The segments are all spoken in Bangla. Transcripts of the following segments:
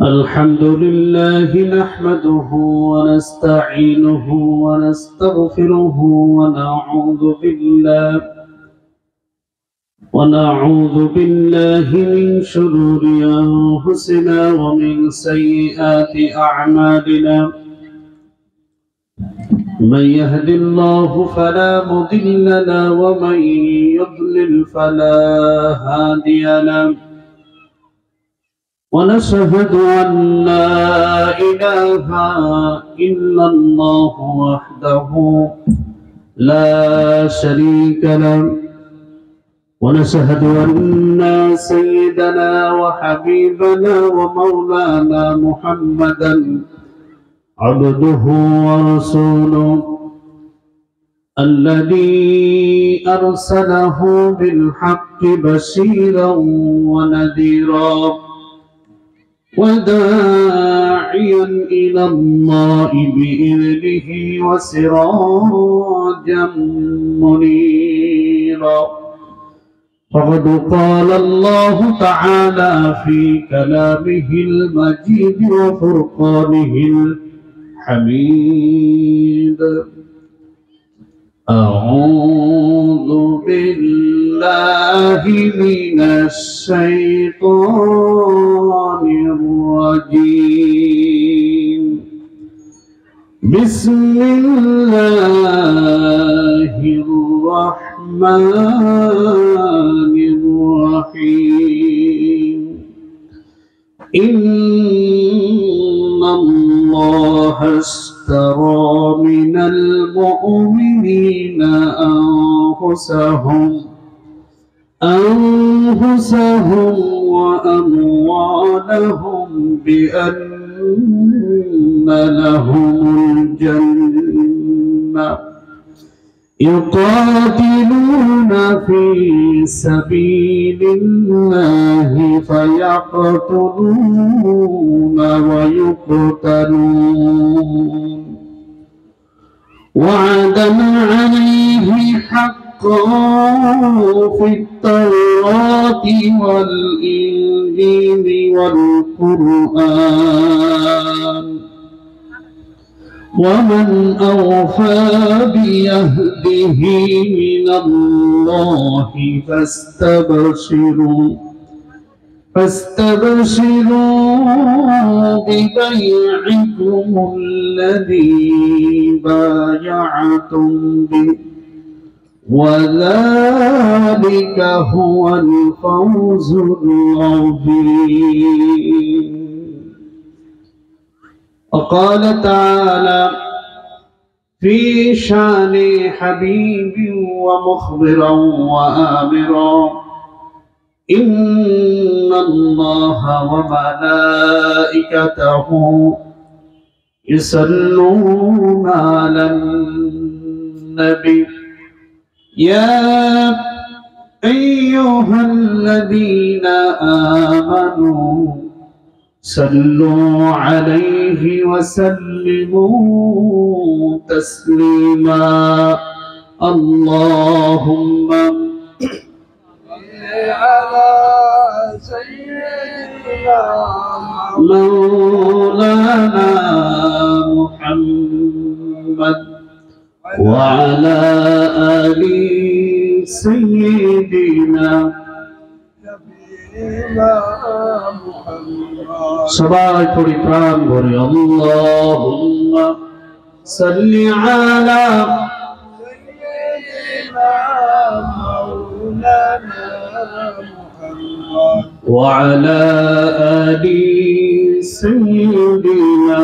الحمد لله نحمده ونستعينه ونستغفره ونعوذ بالله من شرور أنفسنا ومن سيئات أعمالنا. من يهد الله فلا مضل له ومن يضلل فلا هادي له. ونشهد أن لا إله إلا الله وحده لا شريك له. ونشهد أن سيدنا وحبيبنا ومولانا محمدا عبده ورسوله الذي أرسله بالحق بشيرا ونذيرا وداعيا إلى الله بإذنه وسراجا منيرا. فقد قال الله تعالى في كلامه المجيد وفرقانه الحميد: أعوذ بالله من الشيطان الرجيم. بسم الله الرحمن الرحيم. إن الله اشترى من المؤمنين أنفسهم وأموالهم بأن لهم الجنة يقاتلون في سبيل الله فيقتلون ويقتلون وعدا عليه حقا في التوراة والإنجيل والقرآن. ومن أوفى بعهده من الله فاستبشروا ببيعكم الذي بايعتم به وذلك هو الفوز العظيم. وقال تعالى في شان حبيب ومخبرا وآمرا: إن الله وملائكته يصلون على النبي يا أيها الذين آمنوا صلوا عليه وسلموا تسليما. اللهم على سيدنا مولانا محمد وعلى آل سيدنا সবাই পড়ি প্রাণ ভরে আল্লাহুম্মা সাল্লি আলা সাইয়্যিদিনা মাওলানা মুহাম্মদ ওয়া আলা আলি সাইয়্যিদিনা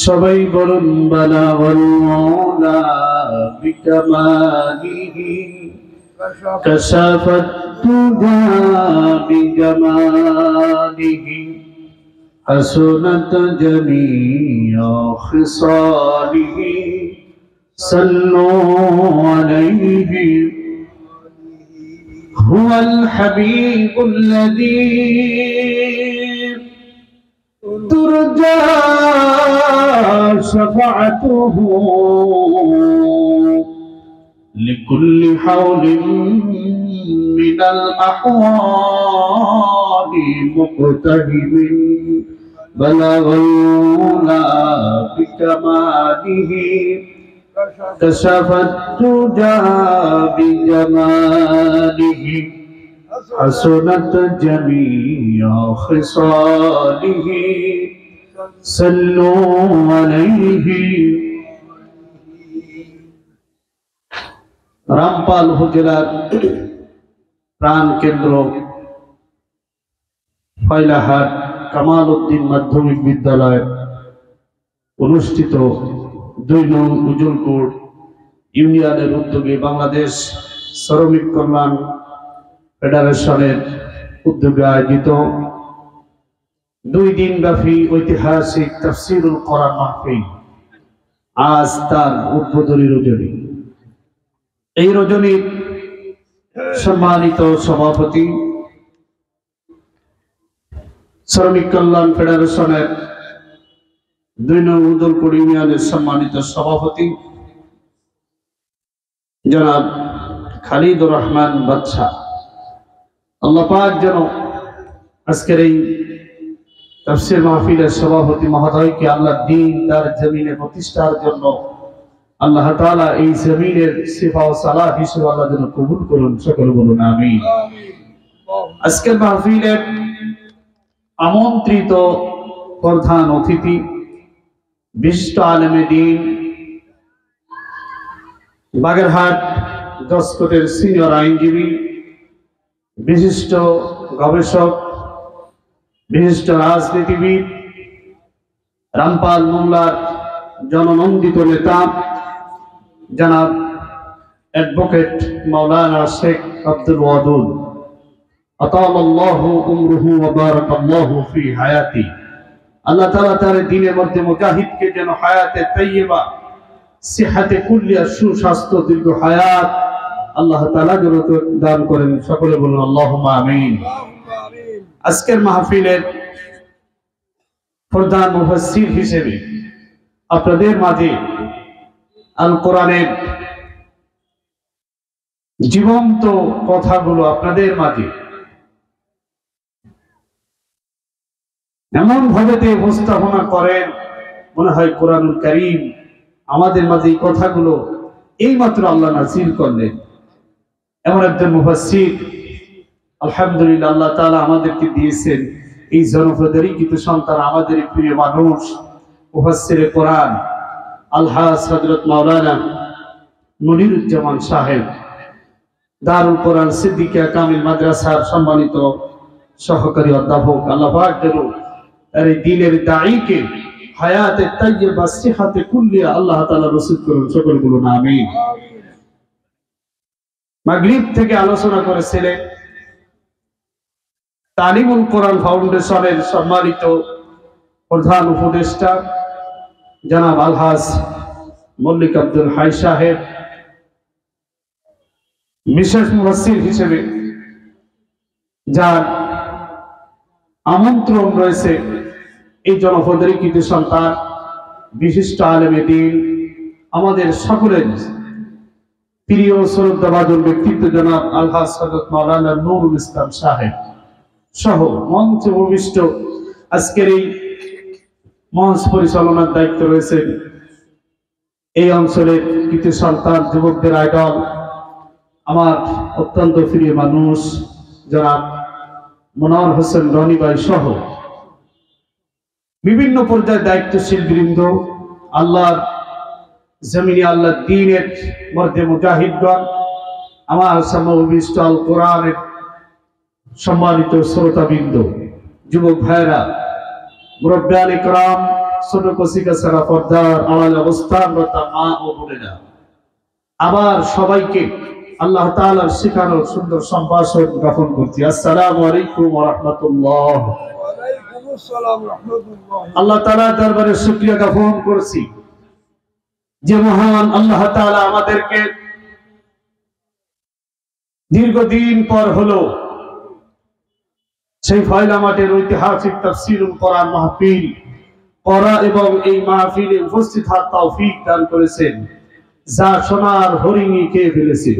সবাই বলুন বালাওয়াল মাওলা বিকামালিহি كشف الدجى بجماله حسنت جميع خصاله صلوا عليه هو الحبيب الذي ترجى شفاعته لكل حول من الأحوال مقتهب بلغ الأولى بكماله كشف الدجى بجماله حسنت جميع خصاله صلوا عليه রামপাল উপজেলার প্রাণ কেন্দ্র ফয়লাহাট কামাল উদ্দিন মাধ্যমিক বিদ্যালয় অনুষ্ঠিত 2 নং উজলপুর ইউনিয়নের উদ্যোগে বাংলাদেশ শ্রমিক কল্যাণ ফেডারেশনের উদ্যোগে আয়োজিত 2 দিনব্যাপী ঐতিহাসিক তাফসীরুল কোরআন মাহফিল আজ তার উদ্বোধনী রজনী। এই রজনীর সম্মানিত সভাপতি শ্রমিক কল্যাণ ফেডারেশনের 2 নং উদলপুর ইউনিয়নের সম্মানিত সভাপতি জনাব খালিদুর রহমান বাদশা, আল্লাহ পাক যেন আজকের এই তাফসীর মাহফিলের সভাপতি মহোদয়কে আল্লাহ দ্বীন তার জমিনে প্রতিষ্ঠার জন্য আল্লাহ তাআলা এই জমিনের সিফা ও সালাহ হিসেবে আল্লাহ যেন কবুল করুন, সকলে বলুন আমিন। আজকের মাহফিলের আমন্ত্রিত প্রধান অতিথি বিশিষ্ট আলেমে দ্বীন বাগেরহাট দশকোটের সিনিয়র আইনজীবী, বিশিষ্ট গবেষক, বিশিষ্ট রাজনীতিবিদ, রামপাল মোংলার জননন্দিত নেতা জনাব অ্যাডভোকেট মাওলানা শেখ আব্দুল ওয়াদুদ আতালাল্লাহু উমরুহু ওয়া বারাকাল্লাহু ফি হায়াতি। আল্লাহ তাআলা তার দ্বীনের মধ্যে মুজাহিদকে যেন হায়াতে তাইয়্যিবা, সিহাতে কুল্লিয়া, সুস্বাস্থ্য, দীর্ঘ হায়াত আল্লাহ তাআলা যেন দান করেন, সকলে বলুন আল্লাহুম্মা আমিন। আজকের মাহফিলের প্রধান মুফাসসির হিসেবে আপনাদের মাঝে আল কোরআনের জীবন্ত কথাগুলো আপনাদের মাঝে এমন ভাবে উপস্থাপনা করেন মনে হয় কোরআনুল কারীম আমাদের মাঝে এই কথাগুলো এইমাত্র আল্লাহ নাযিল করলেন। এমন একজন মুফাসসির আলহামদুলিল্লাহ আল্লাহ তাআলা আমাদেরকে দিয়েছেন, এই জনপদেরই কিন্তু সন্তান, আমাদের প্রিয় মানুষ, মুফাসসিরে কোরআন আলহাজ হযরত মাওলানা মনিরুজ্জামান সাহেব, দারুল কোরআন সিদ্দিকিয়া কামিল মাদ্রাসার সম্মানিত সহকারী অধ্যাপক। আল্লাহ পাক যেন এই দ্বীনের দাঈকে হায়াতে তাইয়্যিবা, সিহাতে কুল্লিয়া আল্লাহ তাআলা নসিব করুন, সকলে বলুন আমিন। মাগরিব থেকে আলোচনা করেছিলেন তালিমুল কোরআন ফাউন্ডেশনের সম্মানিত প্রধান উপদেষ্টা জনাব আলহাজ মল্লিক আব্দুল হাই সাহেব, বিশেষ মুফাসসির হিসেবে যার আমন্ত্রণ রয়েছে এই জনপদের কৃতি সন্তান বিশিষ্ট আলেমে দ্বীন, আমাদের সকলের প্রিয় শ্রদ্ধাভাজন ব্যক্তিত্ব জনাব আলহাজ হযরত মাওলানা নুরুল ইসলাম সাহেব সহ মঞ্চে উপবিষ্ট আজকের এই মঞ্চ পরিচালনার দায়িত্ব রয়েছে এই অঞ্চলের কৃতি সন্তান, যুবকদের আইডল, আমার অত্যন্ত প্রিয় মানুষ জনাব মনোয়ার হোসেন রনি ভাই সহ বিভিন্ন পর্যায়ে দায়িত্বশীল বৃন্দ, আল্লাহর জমিনে আল্লাহর দ্বীনের মধ্যে মুজাহিদগণ, আমার সামনে উপবিষ্ট আল কোরআনের সম্মানিত শ্রোতাবৃন্দ, যুবক ভাইরা, মুরব্বিয়ান ইকরাম, ছোট কচিকা ছাড়া পর্দার আড়ালে অবস্থানরত মা ও বোনেরা, আবার সবাইকে আল্লাহ তাআলার শেখানো সুন্দর সম্ভাষণ জ্ঞাপন করছি। আসসালামু আলাইকুম ওয়া রাহমাতুল্লাহ। ওয়া আলাইকুম আসসালাম ওয়া রাহমাতুল্লাহ। আল্লাহ তাআলার দরবারে শুকরিয়া জ্ঞাপন করছি যে মহান আল্লাহ তাআলা আমাদেরকে দীর্ঘদিন পর হলো সেই ফয়লা মাঠের ঐতিহাসিক তাফসীরুল কোরআন মাহফিল করা এবং এই মাহফিলে উপস্থিত হওয়ার তৌফিক দান করেছেন, যা সোনার হরিণী খেয়ে ফেলেছিল।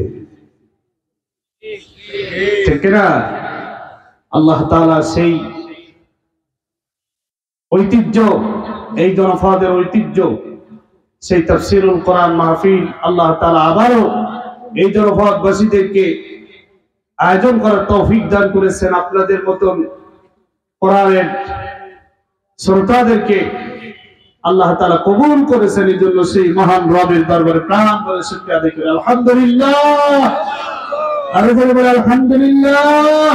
ঠিক না? আল্লাহ তাআলা সেই ঐতিহ্য, এই জনপদের ঐতিহ্য, সেই তাফসীরুল কোরআন মাহফিল আল্লাহ তাআলা আবারও এই জনপদবাসীদেরকে আয়োজন করার তৌফিক দান করেছেন। আপনাদের মতন কোরআনের শ্রোতাদেরকে আল্লাহ তাআলা কবুল করেছেন। এই জন্য সেই মহান রবের দরবারে প্রাণ ভরে শুকরিয়া আদায় করি। আলহামদুলিল্লাহ, আরো জোরে বলি আলহামদুলিল্লাহ।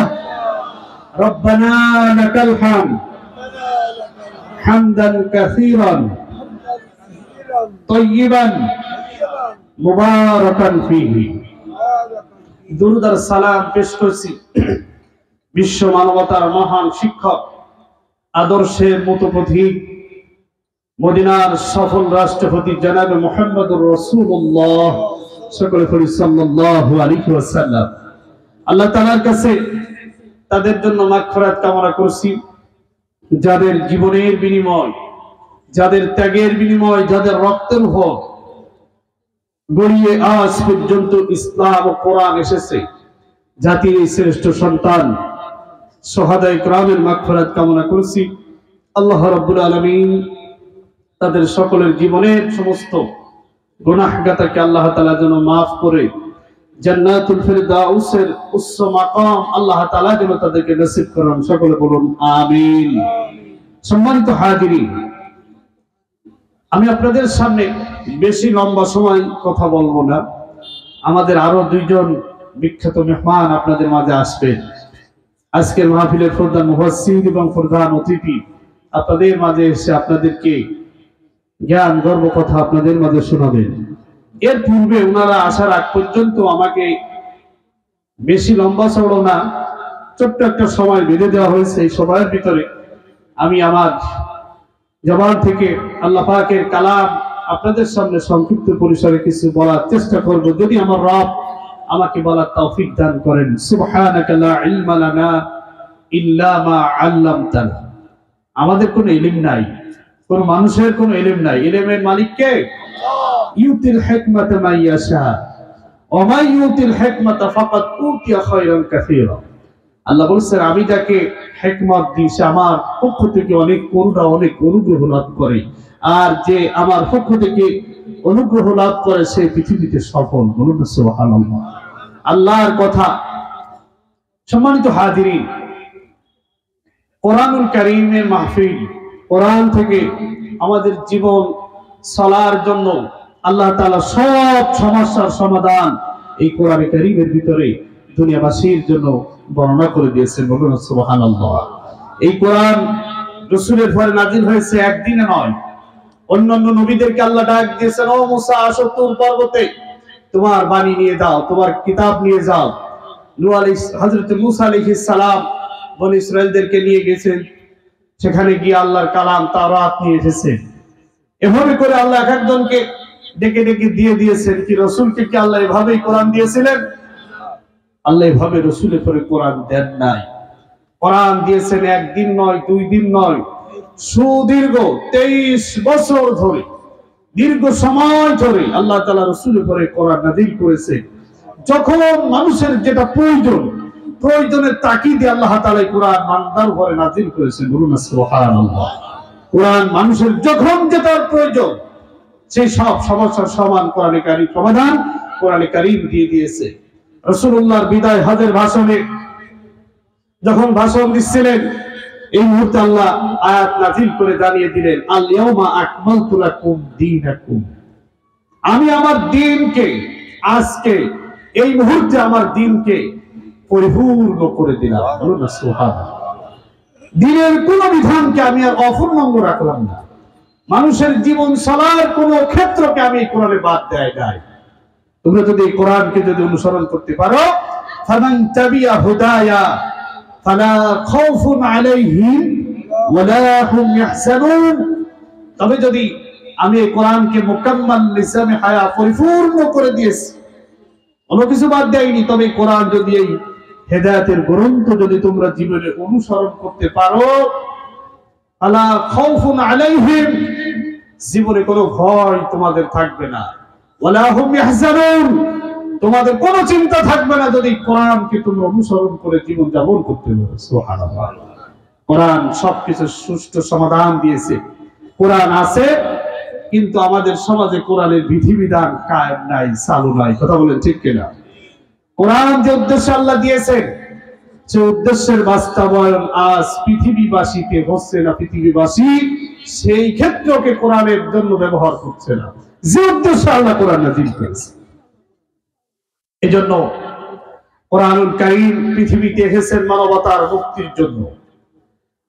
রব্বানা লাকাল হামদ হামদান কাসীরান তাইয়িবান মুবারাকান ফীহি। দুরূদ আর সালাম পেশ করছি বিশ্ব মানবতার মহান শিক্ষক, আদর্শের মতপথিক, মদিনার সফল রাষ্ট্রপতি জনাব মুহাম্মদুর রাসূলুল্লাহ সকলে পড়ি সাল্লাল্লাহু আলাইহি ওয়াসাল্লাম। আল্লাহ তাআলার কাছে তাদের জন্য মাগফিরাত কামনা করছি, যাদের জীবনের বিনিময়, যাদের ত্যাগের বিনিময়, যাদের রক্তের উপর গড়িয়ে আজ পর্যন্ত ইসলাম ও কোরআন এসেছে। জাতির শ্রেষ্ঠ সন্তান শহাদায়ে কিরামের মাগফিরাত কামনা করছি। আল্লাহ রাব্বুল আলামিন তাদের সকলের জীবনের সমস্ত গুনাহগাতাকে আল্লাহ তাআলা যেন মাফ করে জান্নাতুল ফিরদাউসের উচ্চ মাকাম আল্লাহ তাআলা যেন তাদেরকে নসিব করেন। সকলে বলুন আমিন। সম্মানিত হাজিরিন, আমি আপনাদের সামনে বেশি লম্বা সময় কথা বলবো না। আমাদের আরো দুইজন বিখ্যাত মেহমান আপনাদের মাঝে আসবেন। আজকের মাহফিলের প্রধান মুফাসসির এবং প্রধান অতিথি আপনাদের মাঝে এসে আপনাদেরকে জ্ঞান গর্ব কথা আপনাদের মাঝে শোনাবেন। এর পূর্বে ওনারা আসার আগ পর্যন্ত আমাকে বেশি লম্বা চড়ো না, ছোট্ট একটা সময় বেঁধে দেওয়া হয়েছে। এই সময়ের ভিতরে আমি আমার জবান থেকে আল্লাহ পাকের কালাম আপনাদের সামনে সংক্ষিপ্ত পরিসরে কিছু বলার চেষ্টা করব, যদি আমার রব আমাকে বলার তৌফিক দান করেন। সুবহানাকা লা ইলমা লানা ইল্লা মা আল্লামতানা। আমাদের কোনো ইলম নাই, কোন মানুষের কোনো ইলম নাই। ইলমের মালিক কে? ইউতিল হিকমাতা মান ইয়াশা ওয়া মান ইউতিল হিকমাতা ফাকাদ উতিয়া খায়রান কাসীরা। আল্লাহ বলেছেন, আমি যাকে হিকমত দিই সে আমার পক্ষ থেকে অনেক করুণা, অনেক অনুগ্রহ লাভ করে, আর যে আমার পক্ষ থেকে অনুগ্রহ লাভ করে সে পৃথিবীতে সফল। বলুন সুবহানাল্লাহ। আল্লাহর কথা। সম্মানিত হাজিরিন, কোরআনুল কারীমের মাহফিল, কোরআন থেকে আমাদের জীবন চলার জন্য আল্লাহ তাআলা সব সমস্যার সমাধান এই কোরআনে কারীমের ভিতরে দুনিয়াবাসীর জন্য বর্ণনা করে দিয়েছেন। বলুন সুবহানাল্লাহ। এই কোরআন রাসূলের পরে নাযিল হয়েছে, একদিনে নয়। অন্যান্য নবীদেরকে আল্লাহ ডাক দিয়েছেন, ও মুসা আসো তুর পর্বতে, তোমার বাণী নিয়ে যাও, তোমার কিতাব নিয়ে যাও। হযরত মুসা আলাইহিস সালাম বনী ইসরাঈলদেরকে নিয়ে গেছেন, সেখানে গিয়ে আল্লাহর কালাম তাওরাত নিয়ে এসেছেন। এভাবে করে আল্লাহ এক একজনকে ডেকে ডেকে দিয়ে দিয়েছেন। কি রাসূলকে কি আল্লাহ এভাবেই কোরআন দিয়েছিলেন? আল্লাহ এভাবে রাসূলের পরে কোরআন দেন নাই। কোরআন দিয়েছেন একদিন নয়, দুই দিন নয়, সুদীর্ঘ 23 বছর ধরে, দীর্ঘ সময় ধরে আল্লাহ তাআলা রাসূলের পরে কোরআন নাযিল করেছে। যখন মানুষের যেটা প্রয়োজন, প্রয়োজনের তাকিদে আল্লাহ তাআলা কোরআন বান্দার উপরে নাযিল করেছেন। বলুন সুবহানাল্লাহ। কোরআন মানুষের যখন যেটার প্রয়োজন সেই সব সমস্যার কোরআনে কারীম সমাধান কোরআনে কারীম দিয়ে দিয়েছে। রাসূলুল্লাহর বিদায় হজের ভাষণে যখন ভাষণ দিচ্ছিলেন, এই মুহূর্তে আল্লাহ আয়াত নাযিল করে জানিয়ে দিলেন, আল ইয়াউমা আকমালতু লাকুম দীনাকুম। আমি আমার দ্বীনকে আজকে এই মুহূর্তে আমার দ্বীনকে পরিপূর্ণ করে দিলাম। বলুন সুবহানাল্লাহ। দ্বীনের কোন বিধানকে আমি আর অপূর্ণাঙ্গ রাখলাম না। মানুষের জীবন চলার কোন ক্ষেত্রকে আমি কোরআনে বাদ দেই নাই। তোমরা যদি এই কোরআনকে যদি অনুসরণ করতে পারো, ফামান তাবিয়া হুদায়া ফালা খাউফুন আলাইহিম ওয়ালা হুম ইয়াহজানুন। তবে যদি আমি এই কোরআনকে মুকাম্মাল লিসানে হায়া পরিপূর্ণ করে দিয়েছি, কোনো কিছু বাদ দেইনি, তবে কোরআন যদি এই হেদায়েতের গ্রন্থ যদি তোমরা জীবনে অনুসরণ করতে পারো, ফালা খাউফুন আলাইহিম, জীবনে কোনো ভয় তোমাদের থাকবে না, ওয়ালা হুম ইয়াহজানুন, তোমাদের কোনো চিন্তা থাকবে না যদি কোরআনকে তোমরা অনুসরণ করে জীবন যাপন করতে পারো। সুবহানাল্লাহ। কোরআন সবকিছু সুষ্ঠু সমাধান দিয়েছে। কোরআন আছে, কিন্তু আমাদের সমাজে কোরআনের বিধিবিধান কায়েম নাই, চালু নাই। কথা বলেন ঠিক কিনা? কোরআন যে উদ্দেশ্য আল্লাহ দিয়েছেন, সে উদ্দেশ্যের বাস্তবায়ন আজ পৃথিবীবাসীকে হচ্ছে না। পৃথিবীবাসী সেই ক্ষেত্রকে কোরআনের জন্য ব্যবহার করছে না, যে উদ্দেশ্য আল্লাহ কোরআন নাযিল করেছে। এজন্য কোরআনুল কারীম পৃথিবীতে এসেছেন মানবতার মুক্তির জন্য।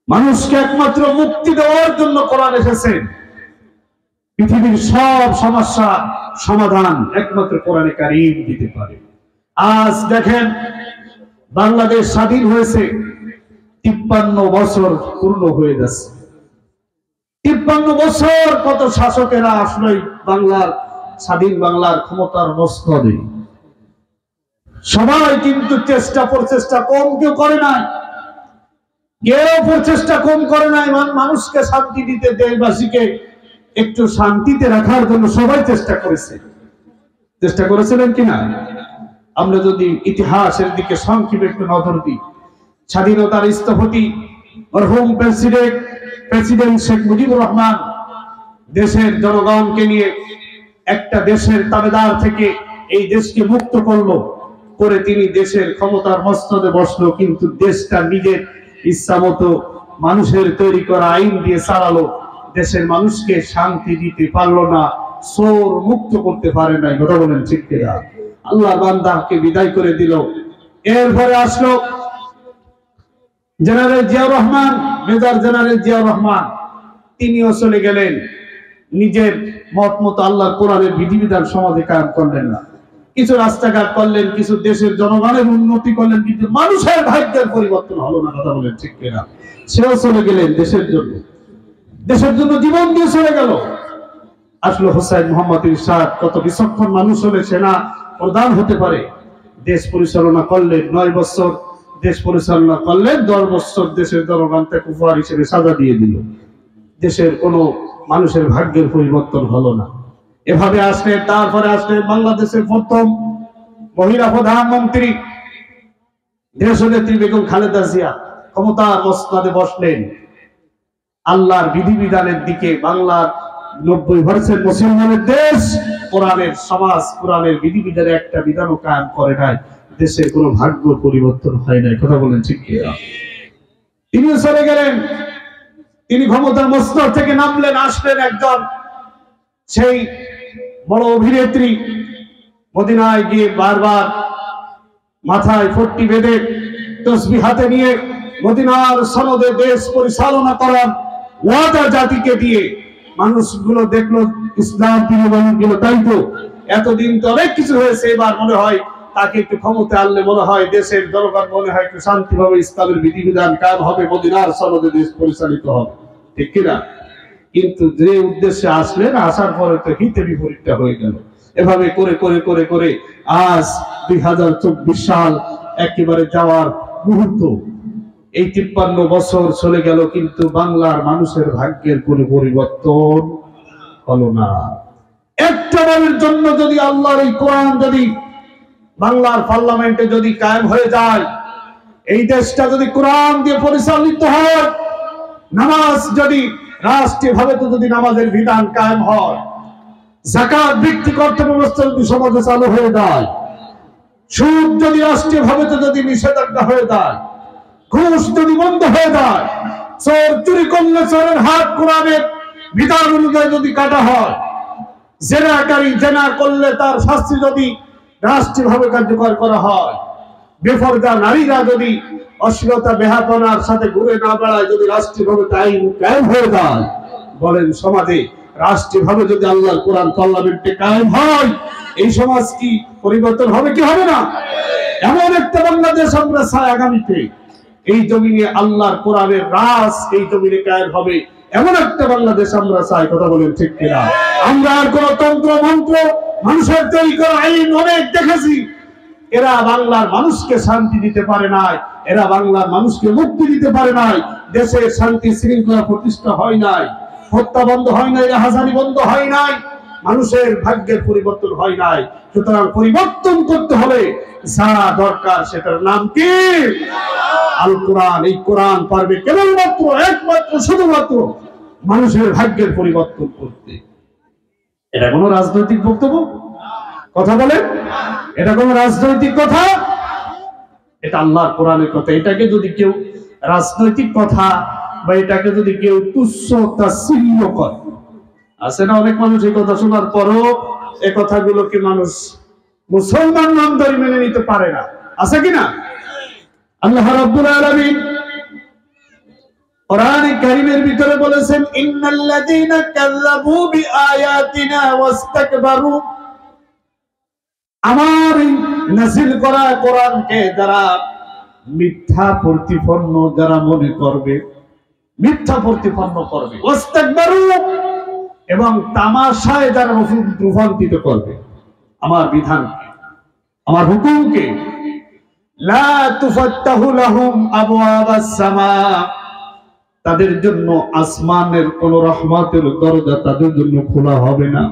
মানুষকে একমাত্র মুক্তি দেওয়ার জন্য কোরআন এসেছেন। পৃথিবীর সব সমস্যা সমাধান একমাত্র কোরআনে কারীম দিতে পারে। আজ দেখেন, বাংলাদেশ স্বাধীন হয়েছে, 53 বছর পূর্ণ হয়ে যাচ্ছে। 53 বছর কত শাসকেরা আসলে বাংলার স্বাধীন বাংলার ক্ষমতার মস্তদে। সবাই কিন্তু প্রচেষ্টা কম কেউ করে নাই, কেউ প্রচেষ্টা কম করে নাই। মানুষকে শান্তি দিতে, দেশবাসীকে একটু শান্তিতে রাখার জন্য সবাই চেষ্টা করেছিলেন কিনা? আমরা যদি ইতিহাসের দিকে সংক্ষেপে একটু নজর দিই, স্বাধীনতার স্থপতি মরহুম প্রেসিডেন্ট শেখ মুজিবুর রহমান দেশের জনগণকে নিয়ে একটা দেশের তাবেদার থেকে এই দেশকে মুক্ত করে তিনি দেশের ক্ষমতার মস্তদে বসলো, কিন্তু দেশটা নিজের ইচ্ছা মতো মানুষের তৈরি করা আইন দিয়ে চালালো। দেশের মানুষকে শান্তি দিতে পারলো না, চোর মুক্ত করতে পারে নাই। কথা বলেন ঠিক কিনা? আল্লাহ বান্দাকে বিদায় করে দিল। এরপরে আসলো general Ziaur Rahman, major general Ziaur Rahman. তিনিও চলে গেলেন, নিজের মত মতো আল্লাহর কোরআনের বিধিবিধান সমাজে কায়েম করলেন না। কিছু রাস্তাঘাট করলেন, কিছু দেশের জনগণের উন্নতি করলেন, কিন্তু মানুষের ভাগ্যের পরিবর্তন হলো না। কথা বলেন ঠিক কিনা? সেও চলে গেলেন দেশের জন্য জীবন দিয়ে চলে গেল। আসলো হোসেন মোহাম্মদ ইরশাদ। কত বিচক্ষণ মানুষ হলে সেনা প্রধান হতে পারে। দেশ পরিচালনা করলেন 9 বছর, দেশ পরিচালনা করলেন 10 বছর। দেশের জনগণ তাকে উপহার হিসেবে সাজা দিয়ে দিল। দেশের কোনো মানুষের ভাগ্যের পরিবর্তন হলো না। এভাবে আসলেন। তারপরে আসলেন বাংলাদেশের প্রথম মহিলা প্রধানমন্ত্রী দেশনেত্রী বেগম খালেদা জিয়া। ক্ষমতার মসনদে বসলেন। আল্লাহর বিধিবিধানের দিকে, বাংলার 90% মুসলমানের দেশ, কোরআনের সমাজ, কোরআনের বিধিবিধানের একটা বিধানও কায়েম করে নাই। দেশের কোনো ভাগ্য পরিবর্তন হয় নাই। কথা বলেন ঠিক কিনা? তিনি চলে গেলেন, তিনি ক্ষমতার মসনদ থেকে নামলেন। আসলেন একজন সেই বড় অভিনেত্রী, মদিনায় গিয়ে বারবার মাথায় পট্টি বেঁধে তসবিহ হাতে নিয়ে মদিনার সনদে দেশ পরিচালনা করার ওয়াদা জাতিকে দিয়ে মানুষগুলো দেখলো ইসলাম প্রিয় মানুষগুলো, তাই তো এতদিন তো অনেক কিছু হয়েছে, এবার মনে হয় তাকে একটু ক্ষমতা আনলে মনে হয় দেশের জনগণ মনে হয় একটু শান্তিভাবে ইসলামের বিধিবিধান কায়েম হবে, মদিনার সনদে দেশ পরিচালিত হবে। ঠিক কিনা? কিন্তু যে উদ্দেশ্যে আসলেন, আসার পরে তো হিতে বিপরীতটা হয়ে গেল। এভাবে করে করে করে করে আজ 2024 সাল একেবারে যাওয়ার মুহূর্ত। এই 53 বছর চলে গেল, কিন্তু বাংলার মানুষের ভাগ্যের কোনো পরিবর্তন হলো না। একটা বারের জন্য যদি আল্লাহর এই কোরআন যদি বাংলার পার্লামেন্টে যদি কায়েম হয়ে যায়, এই দেশটা যদি কোরআন দিয়ে পরিচালিত হয়, নামাজ যদি রাষ্ট্রীয়ভাবে যদি নামাজের বিধান কায়েম হয়, যাকাত ভিত্তিক অর্থ ব্যবস্থা যদি সমাজে চালু হয়ে যায়, সুদ যদি রাষ্ট্রীয়ভাবে যদি নিষেধাজ্ঞা হয়ে যায়, ঘুষ যদি বন্ধ হয়ে যায়, চোর চুরি করলে চোরের হাত কোরআনের বিধান অনুযায়ী যদি কাটা হয়, জেনাকারী জেনা করলে তার শাস্তি যদি রাষ্ট্রীয়ভাবে কার্যকর করা হয়, বেপরদা নারীরা যদি অশ্লীলতা বেহাপনার সাথে ঘুরে না বেড়ায়, যদি রাষ্ট্রীয়ভাবে আইন কায়েম হয়ে যায়, বলেন সমাজে রাষ্ট্রীয়ভাবে যদি আল্লাহর কোরআন পার্লামেন্টে কায়েম হয়, এই সমাজ কি পরিবর্তন হবে কি হবে না? এমন একটা বাংলাদেশ আমরা চাই আগামীতে। এই জমিনে আল্লাহর কোরআনের রাজ এই জমিনে কায়েম হবে, এমন একটা বাংলাদেশ আমরা চাই। কথা বলেন ঠিক কিনা? আমরা আর কোন তন্ত্র মন্ত্র, মানুষের তৈরি করা আইন অনেক দেখেছি, এরা বাংলার মানুষকে শান্তি দিতে পারে নাই, এরা বাংলার মানুষকে মুক্তি দিতে পারে নাই। দেশে শান্তি শৃঙ্খলা প্রতিষ্ঠা হয় নাই, হত্যা বন্ধ হয় নাই, রাহাজানি বন্ধ হয় নাই, মানুষের ভাগ্যের পরিবর্তন হয় নাই। সুতরাং পরিবর্তন করতে হবে, যা দরকার সেটার নাম কি? আল কোরআন। এই কোরআন পারবে কেবলমাত্র একমাত্র শুধুমাত্র মানুষের ভাগ্যের পরিবর্তন করতে। এটা কোনো রাজনৈতিক বক্তব্য? কথা বলেন, এটা কোনো রাজনৈতিক কথা? এটা আল্লাহর কোরআনের কথা। এটাকে যদি কেউ রাজনৈতিক কথা বা এটাকে যদি কেউ তুচ্ছ তাচ্ছিল্য করে, আছে না অনেক মানুষ এই কথা শোনার পরও এই কথাগুলোকে মানুষ মুসলমান নামদারি মেনে নিতে পারে না, আছে কিনা? আল্লাহ রাব্বুল আলামিন কোরআনে কারীমের ভিতরে বলেছেন, ইন্নাল্লাযীনা কাযযাবু বিআয়াতিনা ওয়াস্তাকবারু, আমার নাযিল করা কোরআনকে যারা মিথ্যা প্রতিপন্ন, যারা মনে করবে, মিথ্যা প্রতিপন্ন করবে, ওয়াস্তাকবারু, এবং তামাশায় যারা রূপান্তরিত করবে আমার বিধানকে, আমার হুকুমকে, লা তুফাত্তাহু লাহুম আবওয়াবাস সামা, তাদের জন্য আসমানের কোন রহমতের দরজা তাদের জন্য খোলা হবে না।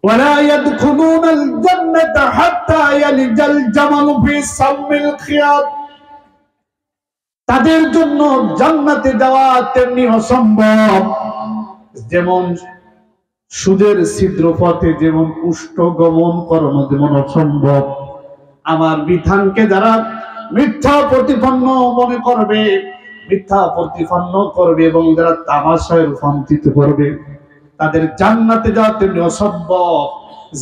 ওয়ালা ইয়াদখুলুনাল জান্নাতা হাত্তা ইয়ালিজাল জামালু ফি সামিল খিয়াত, তাদের জন্য জান্নাতে যাওয়া তেমনি অসম্ভব যেমন সুদের ছিদ্র পথে যেমন উষ্ট গমন করানো যেমন অসম্ভব, আমার বিধানকে যারা মিথ্যা প্রতিপন্ন মনে করবে, মিথ্যা প্রতিপন্ন করবে এবং যারা তামাশায় রূপান্তরিত করবে, তাদের জান্নাতে যাওয়া তেমনি অসম্ভব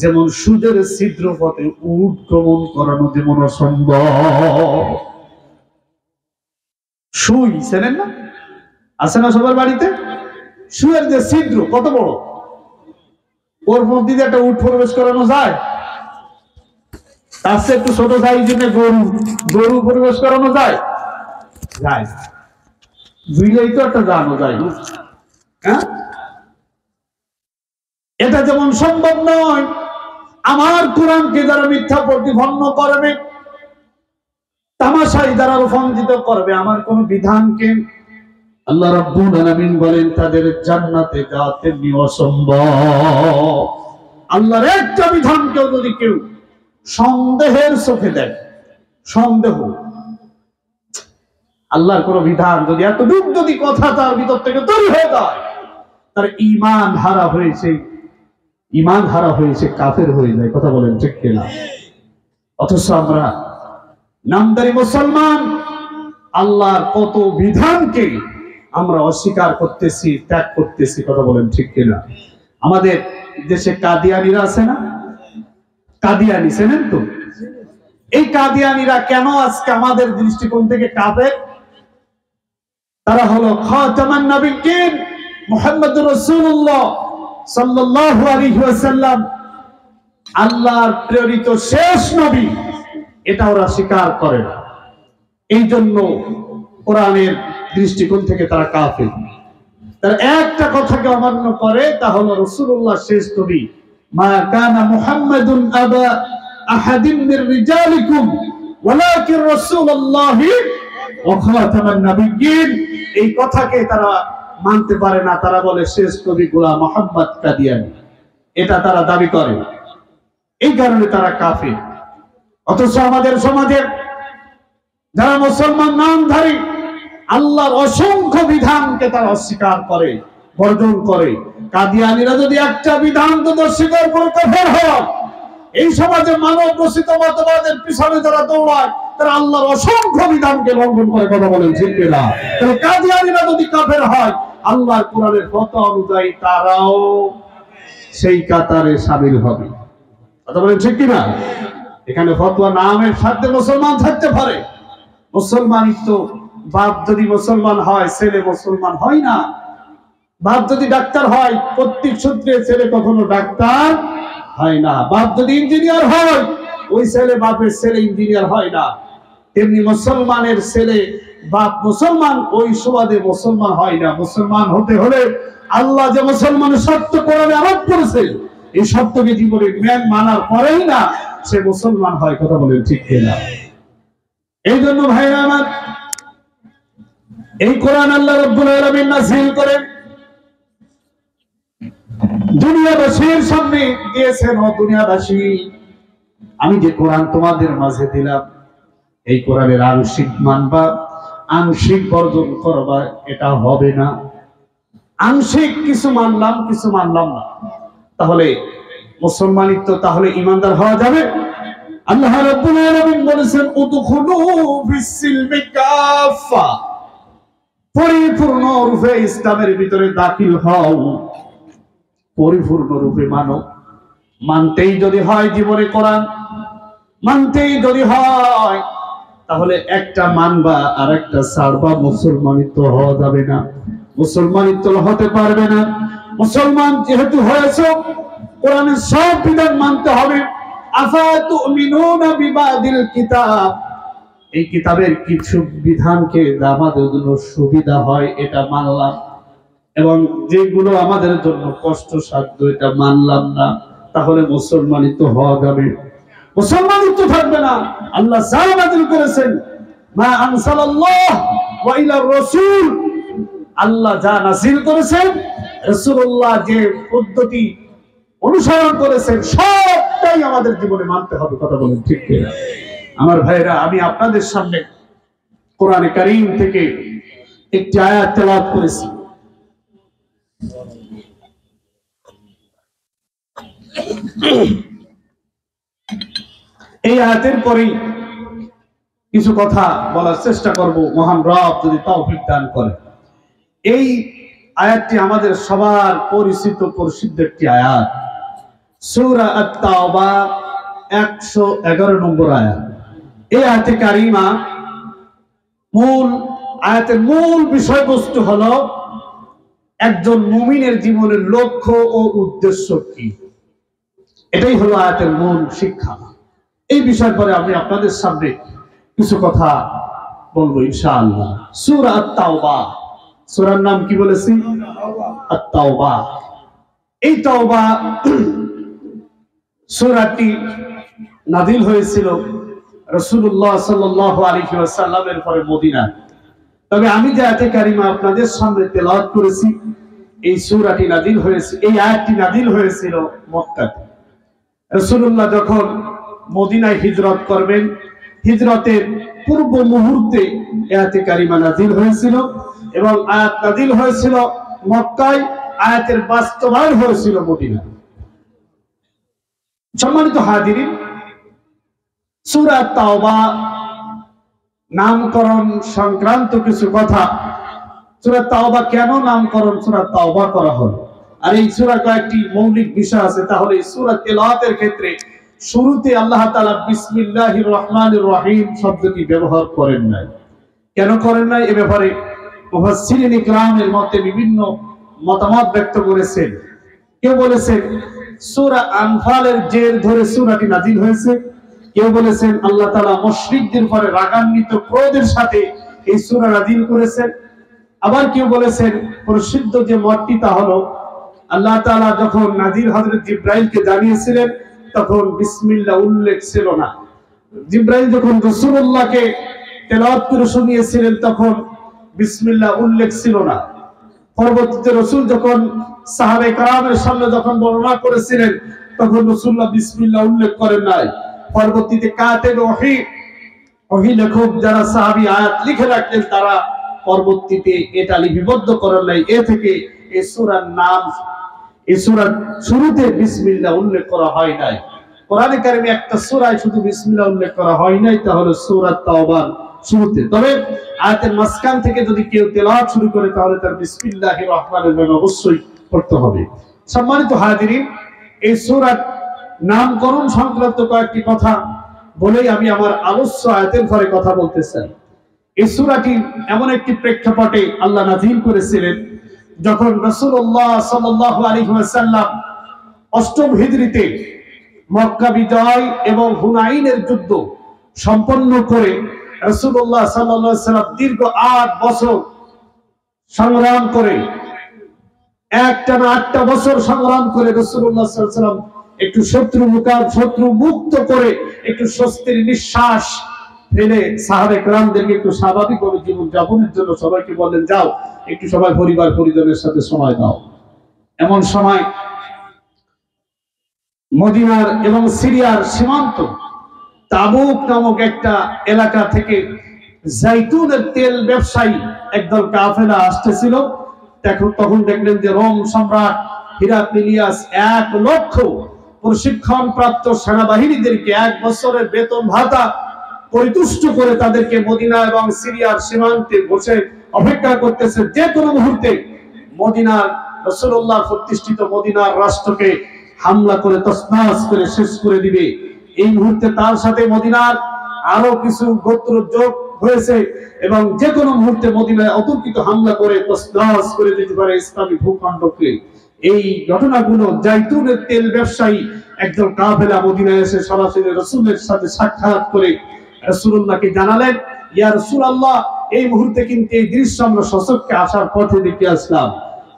যেমন সুদের ছিদ্র পথে উট গমন করানো যেমন অসম্ভব। সুই চেনেন না? আছে না সবার বাড়িতে? সুয়ের যে ছিদ্র কত বড়, ওর মধ্যে দিয়ে একটা উট প্রবেশ করানো যায়? তার চেয়ে একটু ছোট সাইজের গরু প্রবেশ করানো যায়? যায়। দুইটাই তো একটা জানো যায় না? হ্যাঁ, এটা যেমন সম্ভব নয় আমার কোরআনকে যারা মিথ্যা প্রতিপন্ন করবে, তামাশায় যারা রূপান্তরিত করবে আমার কোন বিধানকে, আল্লাহ রাব্বুল আলামিন বলেন তাদের জান্নাতে যাওয়া তেমনি অসম্ভব। আল্লাহর একটা বিধানকেও যদি কেউ সন্দেহের চোখে দেয়, সন্দেহ, আল্লাহর কোন বিধান যদি এতটুকু যদি কথা তার ভিতর থেকে তৈরি হয়ে যায়, তার ঈমান হারা হয়েছে, ঈমান হারা হয়েছে, কাফের হয়ে যায়। কথা বলেন ঠিক কিনা? অথচ আমরা নামদারি মুসলমান আল্লাহর কত বিধানকে আমরা অস্বীকার করতেছি, ত্যাগ করতেছি। কথা বলেন ঠিক কিনা? আমাদের দেশে কাদিয়ানিরা আছে না? কাদিয়ানি চেনেন তো? এই কাদিয়ানিরা কেন আজকে আমাদের দৃষ্টিকোণ থেকে কাফের? তারা হলো খাতামান নবিয়্যিন মুহাম্মদুর রাসূলুল্লাহ সাল্লাল্লাহু আলাইহি ওয়াসাল্লাম আল্লাহর প্রেরিত শেষ নবী, এটা ওরা স্বীকার করে না। এই জন্য কোরআনের দৃষ্টিকোণ থেকে তারা কাফের। তার একটা কথাকে অমান্য করে, তা হলো রাসূলুল্লাহ শেষ নবী। মা কানা মুহাম্মাদুন আবা আহাদিন মির রিজালিকুম ওয়ালাকিন রাসূলুল্লাহি ওয়া খাতামান নবিয়্যিন, এই কথাকে তারা মানতে পারে না। তারা বলে শেষ নবী গোলাম মুহাম্মদ কাদিয়ানী, এটা তারা দাবি করে। এই কারণে তারা কাফের। অথচ আমাদের সমাজে যারা মুসলমান নামধারী আল্লাহর অসংখ্য বিধানকে তারা অস্বীকার করে, বর্জন করে। কাদিয়ানীরা যদি একটা বিধান তো অস্বীকার করে কাফের হয়, এই সমাজে মানব রচিত মতবাদের পিছনে যারা দৌড়ায় তারা আল্লাহর অসংখ্য বিধানকে লঙ্ঘন করে। কথা বলেন ঠিক কিনা? তাহলে কাদিয়ানীরা যদি কাফের হয়, আল্লাহর কোরআনের ফতোয়া অনুযায়ী তারাও সেই কাতারে শামিল হবে। কথা বলেন ঠিক কিনা? এখানে ফতোয়া নামের সাথে মুসলমান থাকতে পারে, মুসলমানই তো। বাপ যদি মুসলমান হয়, ছেলে মুসলমান হয় না। বাপ যদি ডাক্তার হয়, প্রত্যেক সূত্রে ছেলে কখনো ডাক্তার হয় না। বাপ যদি ইঞ্জিনিয়ার হয়, ওই ছেলে বাপের ছেলে ইঞ্জিনিয়ার হয় না। তেমনি মুসলমানের ছেলে বাপ মুসলমান, ওই সুবাদে মুসলমান হয় না। মুসলমান হতে হলে আল্লাহ যে মুসলমানের শর্ত কোরআনে আরোপ করেছে, এই শর্তকে জীবনে জ্ঞান মানার পরেই না সে মুসলমান হয়। কথা বলেন ঠিক কিনা? এই জন্য ভাইরা আমার, এই কোরআন আল্লাহ রাব্বুল আলামিন নাযিল করেন দুনিয়াবাসীর সামনে দিয়েছেন, ও দুনিয়াবাসী, আমি যে কোরআন তোমাদের মাঝে দিলাম, এই কোরআনের আংশিক মানবা, আংশিক বর্জন করবা, এটা হবে না। আংশিক কিছু মানলাম, কিছু মানলাম না, তাহলে মুসলমানিত্ব, তাহলে ইমানদার হওয়া যাবে? আল্লাহ রাব্বুল আলামিন বলেছেন, উদখুলু ফিস-সিলমি কাফা, পরিপূর্ণ রূপে ইসলামের ভিতরে দাখিল হও, পরিপূর্ণ রূপে মানো। মানতেই যদি হয় জীবনে কোরআন, মানতেই যদি হয়, তাহলে একটা মানবা আর একটা ছাড়বা, মুসলমানিত্ব হওয়া যাবে না, মুসলমানিত্ব হতে পারবে না। মুসলমান যেহেতু হয়েছে, কোরআনের সব বিধান মানতে হবে। আফাতুমিনুনা বিবাদিল কিতাব, এই কিতাবের কিছু বিধানকে আমাদের জন্য সুবিধা হয় এটা মানলাম, এবং যেগুলো আমাদের জন্য কষ্টসাধ্য এটা মানলাম না, তাহলে মুসলমানিত্ব হওয়া যাবে? মুসলমানিত্ব থাকবে না। আল্লাহ যা নাযিল করেছেন, মা আনসালাল্লাহ ওয়া ইলার রাসূল, আল্লাহ যা নাযিল করেছেন, রাসূলুল্লাহ যে পদ্ধতি অনুসরণ করেছেন, সবটাই আমাদের জীবনে মানতে হবে। কথা বলেন ঠিক কিনা? আমার ভাইরা, আমি আপনাদের সামনে কোরআনে কারীম থেকে একটি আয়াত তেলাওয়াত করেছি। এই আয়াতের পরেই কিছু কথা বলার চেষ্টা করব, মহান রব যদি তৌফিক দান করে। এই আয়াতটি আমাদের সবার পরিচিত প্রসিদ্ধ একটি আয়াত, সূরা আত-তাওবা 111 নম্বর আয়াত। এই আয়াতে কারিমা আয়াতের মূল বিষয়বস্তু হলো একজন মুমিনের জীবনের লক্ষ্য ও উদ্দেশ্য কি, এটাই হলো আয়াতের মূল শিক্ষা। এই বিষয় পরে আমি আপনাদের সামনে কিছু কথা বলবো ইনশাআল্লাহ। সূরা আত-তাওবা, সূরার নাম কি বলেছি? আত-তাওবা। এই তাওবা সূরাটি নাযিল হয়েছিল রাসূলুল্লাহ সাল্লাল্লাহু আলাইহি ওয়াসাল্লামের পরে মদিনায়। তবে আমি যে আয়াতে কারিমা আপনাদের সামনে তেলাওয়াত করেছি, এই সূরাটি নাযিল হয়েছে, এই আয়াতটি নাযিল হয়েছিল মক্কাতে। রাসূলুল্লাহ যখন মদিনায় হিজরত করবেন, হিজরতের পূর্ব মুহূর্তে আয়াতে কারিমা নাযিল হয়েছিল, এবং আয়াত নাযিল হয়েছিল মক্কায়, আয়াতের বাস্তবায়ন হয়েছিল মদিনায়। সম্মানিত হাজিরিন, সূরা তাওবা নামকরণ সংক্রান্ত কিছু কথা। সূরা তাওবা কেন নামকরণ সূরা তাওবা করা হলো, আর এই সূরার কয়েকটি মৌলিক বিষয় আছে। তাহলে এই সূরা তেলাওয়াতের ক্ষেত্রে শুরুতে আল্লাহ তাআলা বিসমিল্লাহির রহমানির রহিম শব্দটি ব্যবহার করেন নাই। কেন করেন নাই, এ ব্যাপারে মুফাসসিরিন ইকরামের মতে বিভিন্ন মতামত ব্যক্ত করেছেন। কেউ বলেছেন সূরা আনফালের জের ধরে সূরাটি নাযিল হয়েছে, কেউ বলেছেন আল্লাহ তাআলা মুশরিকদের উপরে রাগান্বিত ক্রোধের সাথে এই সূরা নাযিল করেছেন। আবার কেউ বলেছেন প্রসিদ্ধ যে মতটি তা হলো আল্লাহ তাআলা যখন নাযির হযরত জিবরাইলকে জানিয়েছিলেন, তখন বিসমিল্লাহ উল্লেখ ছিল না। জিবরাইল যখন রাসূলুল্লাহকে তেলাওয়াত করে শুনিয়েছিলেন, তখন বিসমিল্লাহ উল্লেখ ছিল না। পরবর্তীতে রাসূল যখন সাহাবায়ে কেরামের সামনে যখন বর্ণনা করেছিলেন, তখন রাসূলুল্লাহ বিসমিল্লাহ উল্লেখ করেন নাই। পরবর্তীতে কাতেব ওহী লেখক যারা সাহাবী আয়াত লিখে রাখতেন, তারা পরবর্তীতে এটা লিপিবদ্ধ করেন নাই। এ থেকে এই সূরার নাম, এই সূরার শুরুতে বিসমিল্লাহ উল্লেখ করা হয় নাই। কোরআনে কারিমে একটা সূরায় শুধু বিসমিল্লাহ উল্লেখ করা হয় নাই, তাহলে সূরা তাওবার শুরুতে। তবে আয়াতের মাঝখান থেকে যদি কেউ তেলাওয়াত শুরু করে, তাহলে তার বিসমিল্লাহির রহমানির রহিম অবশ্যই পড়তে হবে। সম্মানিত হাজিরিন, এই সূরার নামকরণ সংক্রান্ত কয়েকটি কথা বলেই আমি আমার আলোচ্য আয়াতের পরে কথা বলতে চাই। এই সূরাটি এমন একটি প্রেক্ষাপটে আল্লাহ নাযিল করেছিলেন, যখন রাসূলুল্লাহ সাল্লাল্লাহু আলাইহি ওয়াসাল্লাম ৮ম হিজরিতে মক্কা বিজয় এবং হুনাইনের যুদ্ধ সম্পন্ন করে রাসূলুল্লাহ সাল্লাল্লাহু আলাইহি ওয়াসাল্লাম দীর্ঘ ৮ বছর সংগ্রাম করে, একটানা ৮টা বছর সংগ্রাম করে রাসূলুল্লাহ সাল্লাল্লাহু আলাইহি ওয়াসাল্লাম একটু শত্রু মুক্ত করে একটু স্বস্তির নিঃশ্বাস ফেলে সাহাবায়ে কেরামদেরকে একটু স্বাভাবিকভাবে জীবন যাপনের জন্য সবাইকে বললেন, যাও একটু সবাই পরিবার পরিজনের সাথে সময় দাও। এমন সময় মদিনার এবং সিরিয়ার সীমান্ত তাবুক নামক একটা এলাকা থেকে জাইতুনের তেল ব্যবসায়ী একদল কাফেলা আসতেছিল। তখন দেখলেন যে রোম সম্রাট হিরাক্লিয়াস 1,00,000 প্রশিক্ষণ প্রাপ্ত সেনাবাহিনীদেরকে 1 বছরের বেতন ভাতা পরিতুষ্ট করে তাদেরকে মদিনা এবং সিরিয়ার সীমান্তে বসে অপেক্ষা করতেছে, যে কোনো মুহূর্তে মদিনার রাসূলুল্লাহ প্রতিষ্ঠিত মদিনার রাষ্ট্রকে হামলা করে তছনছ করে শেষ করে দিবে। এই মুহূর্তে তার সাথে মদিনার আরো কিছু গোত্র যোগ হয়েছে এবং যে কোনো মুহূর্তে মদিনায় অতর্কিত হামলা করে তছনছ করে দিতে পারে ইসলামী ভূখণ্ডকে। এই ঘটনাগুলো জাইতুনের তেল ব্যবসায়ী একদল কাফেলা মদিনায় এসে সরাসরি রাসূলের সাথে সাক্ষাৎ করে রাসূলুল্লাহকে জানালেন, ইয়া রাসূলুল্লাহ, এই মুহূর্তে কিন্তু এই দৃশ্য আমরা সচক্ষে আসার পথে দেখে আসলাম।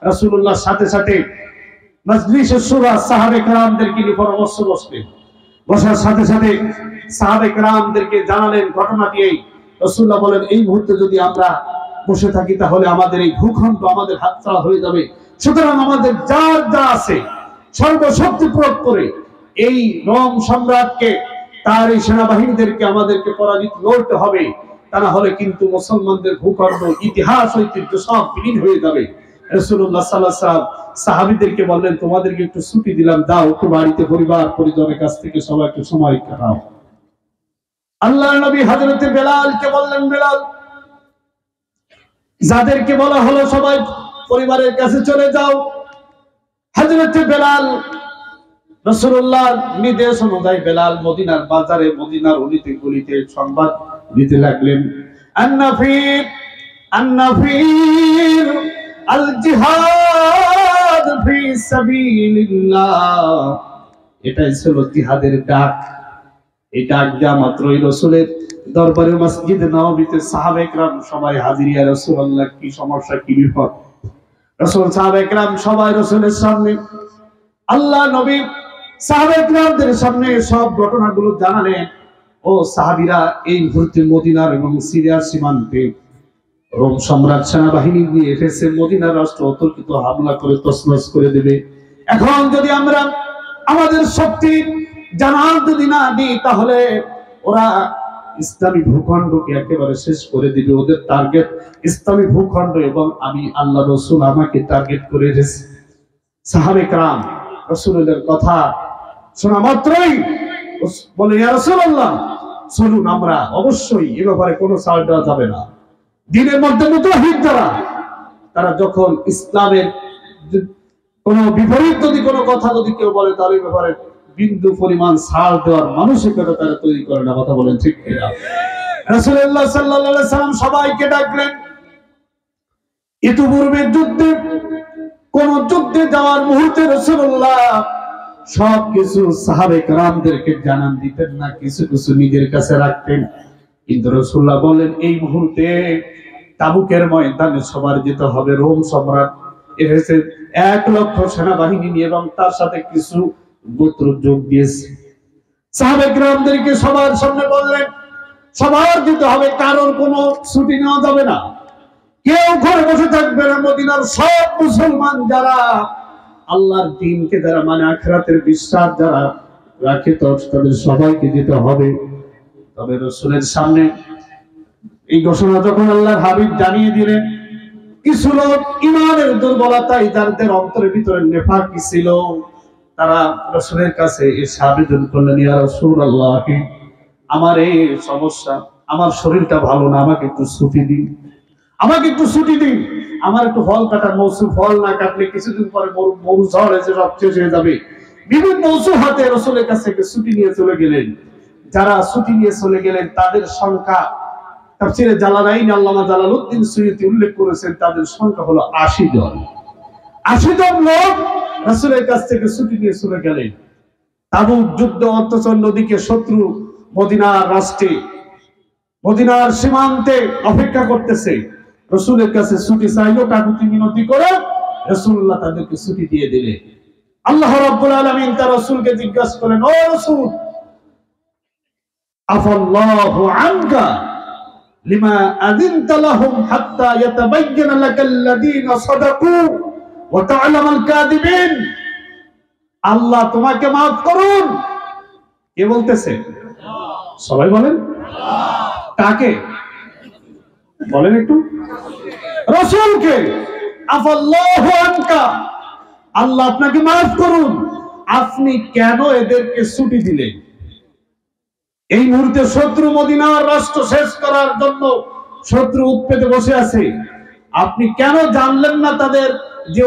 রাসূলুল্লাহর সাথে সাথে মজলিসে শুরা সাহাবে কেরামদেরকে নিয়ে পরামর্শ বসলেন। বসার সাথে সাথে সাহাবে কেরামদেরকে জানালেন ঘটনাটি। এই রাসূলুল্লাহ বলেন, এই মুহূর্তে যদি আমরা বসে থাকি তাহলে আমাদের এই ভূখণ্ড আমাদের হাতছাড়া হয়ে যাবে। সুতরাং আমাদের যার যা আছে সর্বশক্তি প্রয়োগ করে এই রোম সম্রাটকে তার এই সেনাবাহিনীদেরকে আমাদেরকে পরাজিত লড়তে হবে, তা না হলে কিন্তু মুসলমানদের ভূখণ্ড ইতিহাস ঐতিহ্য সব বিলীন হয়ে যাবে। রাসূলুল্লাহ সাল্লাল্লাহু আলাইহি ওয়াসাল্লাম সাহাবীদেরকে বললেন, তোমাদেরকে একটু ছুটি দিলাম, দাও একটু বাড়িতে পরিবার পরিজনের কাছ থেকে সবাই একটু সময় কাটাও। আল্লাহর নবী হযরতে বেলালকে বললেন, বেলাল, যাদেরকে বলা হলো সবাই পরিবারের কাছে চলে যাও। হযরতে বেলাল রাসূলুল্লাহর নির্দেশ অনুযায়ী বেলাল মদিনার বাজারে মদিনার অলিতে গলিতে সংবাদ দিতে লাগলেন, আন-নাফির আন-নাফির আল জিহাদ ফি সাবিলিল্লাহ। এটাই ছিল জিহাদের ডাক। এই ডাক দেওয়া মাত্রই রাসূলের দরবারে মসজিদে নববীতে সাহাবায়ে কেরাম সবাই হাজির। ইয়া রাসূলুল্লাহ, কি সমস্যা, কি বিপদ? রাসূল সাহাবায়ে কেরাম সবাই রাসূলের সামনে, আল্লাহ নবী সাহাবায়ে কেরামদের সামনে সব ঘটনাগুলো জানালেন। ও সাহাবীরা, এই মুহূর্তে মদিনার এবং সিরিয়ার সীমান্তে রোম সম্রাট সেনাবাহিনী নিয়ে এসেছে, মদিনার রাষ্ট্র অতর্কিত হামলা করে তছনছ করে দেবে। এখন যদি আমরা আমাদের শক্তি জানান যদি না দিই তাহলে ওরা ইসলামী ভূখণ্ডকে একেবারে শেষ করে দিবে। ওদের টার্গেট ইসলামী ভূখণ্ড এবং আমি আল্লাহ রাসূল আমাকে টার্গেট করে রেখেছে। সাহাবে کرام রাসূলের কথা শোনা মাত্রই বলে, ইয়া রাসূলুল্লাহ, চলুন আমরা অবশ্যই এ ব্যাপারে কোনো ছাড় দেওয়া যাবে না। দিনের মধ্যে মুতাহিদ যারা, তারা যখন ইসলামের কোন বিপরীত যদি কোনো কথা যদি কেউ বলে তার ব্যাপারে বিন্দু পরিমাণ ছাড় দেওয়ার মানসিকতা তারা তৈরি করে না। কথা বলেন ঠিক কিনা? রাসূলুল্লাহ সাল্লাল্লাহু আলাইহি সাল্লাম সবাইকে ডাকলেন। ইতিপূর্বে কোন যুদ্ধে যাওয়ার মুহূর্তে রাসূলুল্লাহ সবকিছু সাহাবে কেরামদেরকে জানান দিতেন না, কিছু কিছু নিজের কাছে রাখতেন। কিন্তু রাসূলুল্লাহ বলেন, এই মুহূর্তে তাবুকের ময়দানে সবার যেতে হবে। রোম সম্রাট এসেছে 1,00,000 সেনাবাহিনী নিয়ে এবং তার সাথে কিছু গোত্র যোগ দিয়েছে। সাহাবে কেরামদেরকে সবার সামনে বললেন, সবার যেতে হবে, কারোর কোনো ছুটি নেওয়া যাবে না, কেউ ঘরে বসে থাকবে না। মদিনার সব মুসলমান যারা আল্লাহর দ্বীনকে যারা মানে আখিরাতের বিশ্বাস যারা রাখে তাদের সবাইকে যেতে হবে। তবে রাসূলের সামনে এই ঘোষণা যখন আল্লাহর হাবিব জানিয়ে দিলেন, কিছু লোক ঈমানের দুর্বলতায় যাদের অন্তরের ভিতরে নেফাক ছিল, তারা রাসূলের কাছে এসে আবেদন করলেন, ইয়া রাসূলুল্লাহ, আমার এই সমস্যা, আমার শরীরটা ভালো না, আমাকে একটু ছুটি দিন, আমাকে একটু ছুটি দিন। আমার একটু ফল কাটার মৌসুম, ফল না কাটলে কিছুদিন পরে মরু ঝড় এসে সব শেষ হয়ে যাবে। বিভিন্ন অজুহাতে রাসূলের কাছে ছুটি নিয়ে চলে গেলেন। যারা ছুটি নিয়ে চলে গেলেন তাদের সংখ্যা তাফসীরে জালালাইন আল্লামা জালালউদ্দিন সুয়ুতী উল্লেখ করেছেন, তাদের সংখ্যা হলো 80 জন। 80 জন লোক রাসূলের কাছ থেকে ছুটি নিয়ে চলে গেলেন। তাবুক যুদ্ধ, অথচ নদীকে শত্রু মদিনার রাষ্ট্রে মদিনার সীমান্তে অপেক্ষা করতেছে। রাসূলের কাছে ছুটি চাইলো, কাকুতি মিনতি করে রাসূলুল্লাহ তাদেরকে ছুটি দিয়ে দিলেন। আল্লাহ রাব্বুল আলামিন তার রাসূলকে জিজ্ঞাসা করেন, ও রাসূল, আফাল্লাহু আনকা লিমা আযিনতা লাহুম হাত্তা ইয়াতাবায়্যানা লাকাল্লাযীনা সাদাকু ওয়া তা'লামাল কাযিবিন। আল্লাহ তোমাকে মাফ করুন। কে বলতেছে? সবাই বলেন। কাকে বলেন একটু? রাসূলকে। আফাল্লাহু আনকা, আল্লাহ আপনাকে মাফ করুন। আপনি কেন এদেরকে ছুটি দিলেন? এই মুহূর্তে শত্রু মদিনার রাষ্ট্র শেষ করার জন্য শত্রু উৎপেতে বসে আছে। আপনি কেন জানলেন না তাদের যে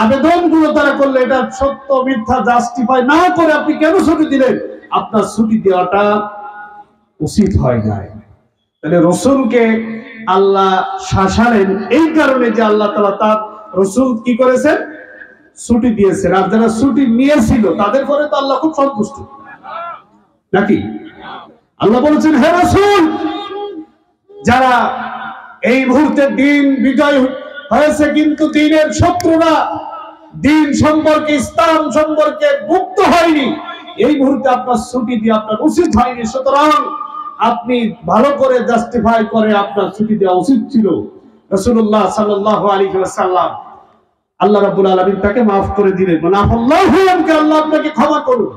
আবেদনগুলো তারা করলে এটা সত্য মিথ্যা জাস্টিফাই না করে আপনি কেন ছুটি দিলেন? আপনার ছুটি দেওয়াটা উচিত হয় নাই। তাহলে রাসূলকে আল্লাহ শাসালেন এই কারণে যে আল্লাহ তাআলা তার রাসূল কি করেছেন? ছুটি দিয়েছেন। আর যারা ছুটি নিয়েছিল তাদের পরে তো আল্লাহ খুব সন্তুষ্ট নাকি? আল্লাহ বলেছেন, হে রাসূল, যারা এই মুহূর্তে দিন বিজয় হয়েছে কিন্তু দিনের শত্রুরা দিন সম্পর্কে ইসলাম সম্পর্কে মুক্ত হয়নি, এই মুহূর্তে আপনার ছুটি দিয়ে আপনার উচিত হয়নি। সুতরাং আপনি ভালো করে জাস্টিফাই করে আপনার ছুটি দেওয়া উচিত ছিল। রাসূলুল্লাহ সাল্লাল্লাহু আলাইহি ওয়াসাল্লাম আল্লাহ রাব্বুল আলামিন তাকে মাফ করে দিলেন। মানে আল্লাহু আনকা, আল্লাহ আপনাকে ক্ষমা করুন।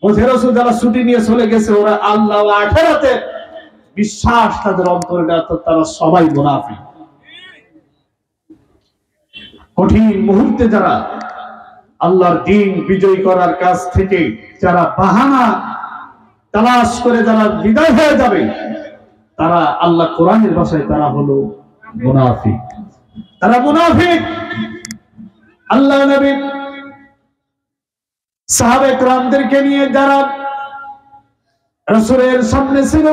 ওই রাসূল যারা ছুটি নিয়ে চলে গেছে ওরা আল্লাহ ও আখিরাতে বিশ্বাস তাদের অন্তরে নেই, তারা সবাই মুনাফিক। কঠিন মুহূর্তে যারা আল্লাহর দ্বীন বিজয় করার কাছ থেকে যারা বাহানা তালাশ করে যারা বিদায় হয়ে যাবে, তারা আল্লাহ কোরআনের ভাষায় তারা হলো মুনাফিক। তারা মুনাফিক। আল্লাহ নবী সাহাবায়ে কেরামদেরকে নিয়ে যারা রাসূলের সামনে ছিল,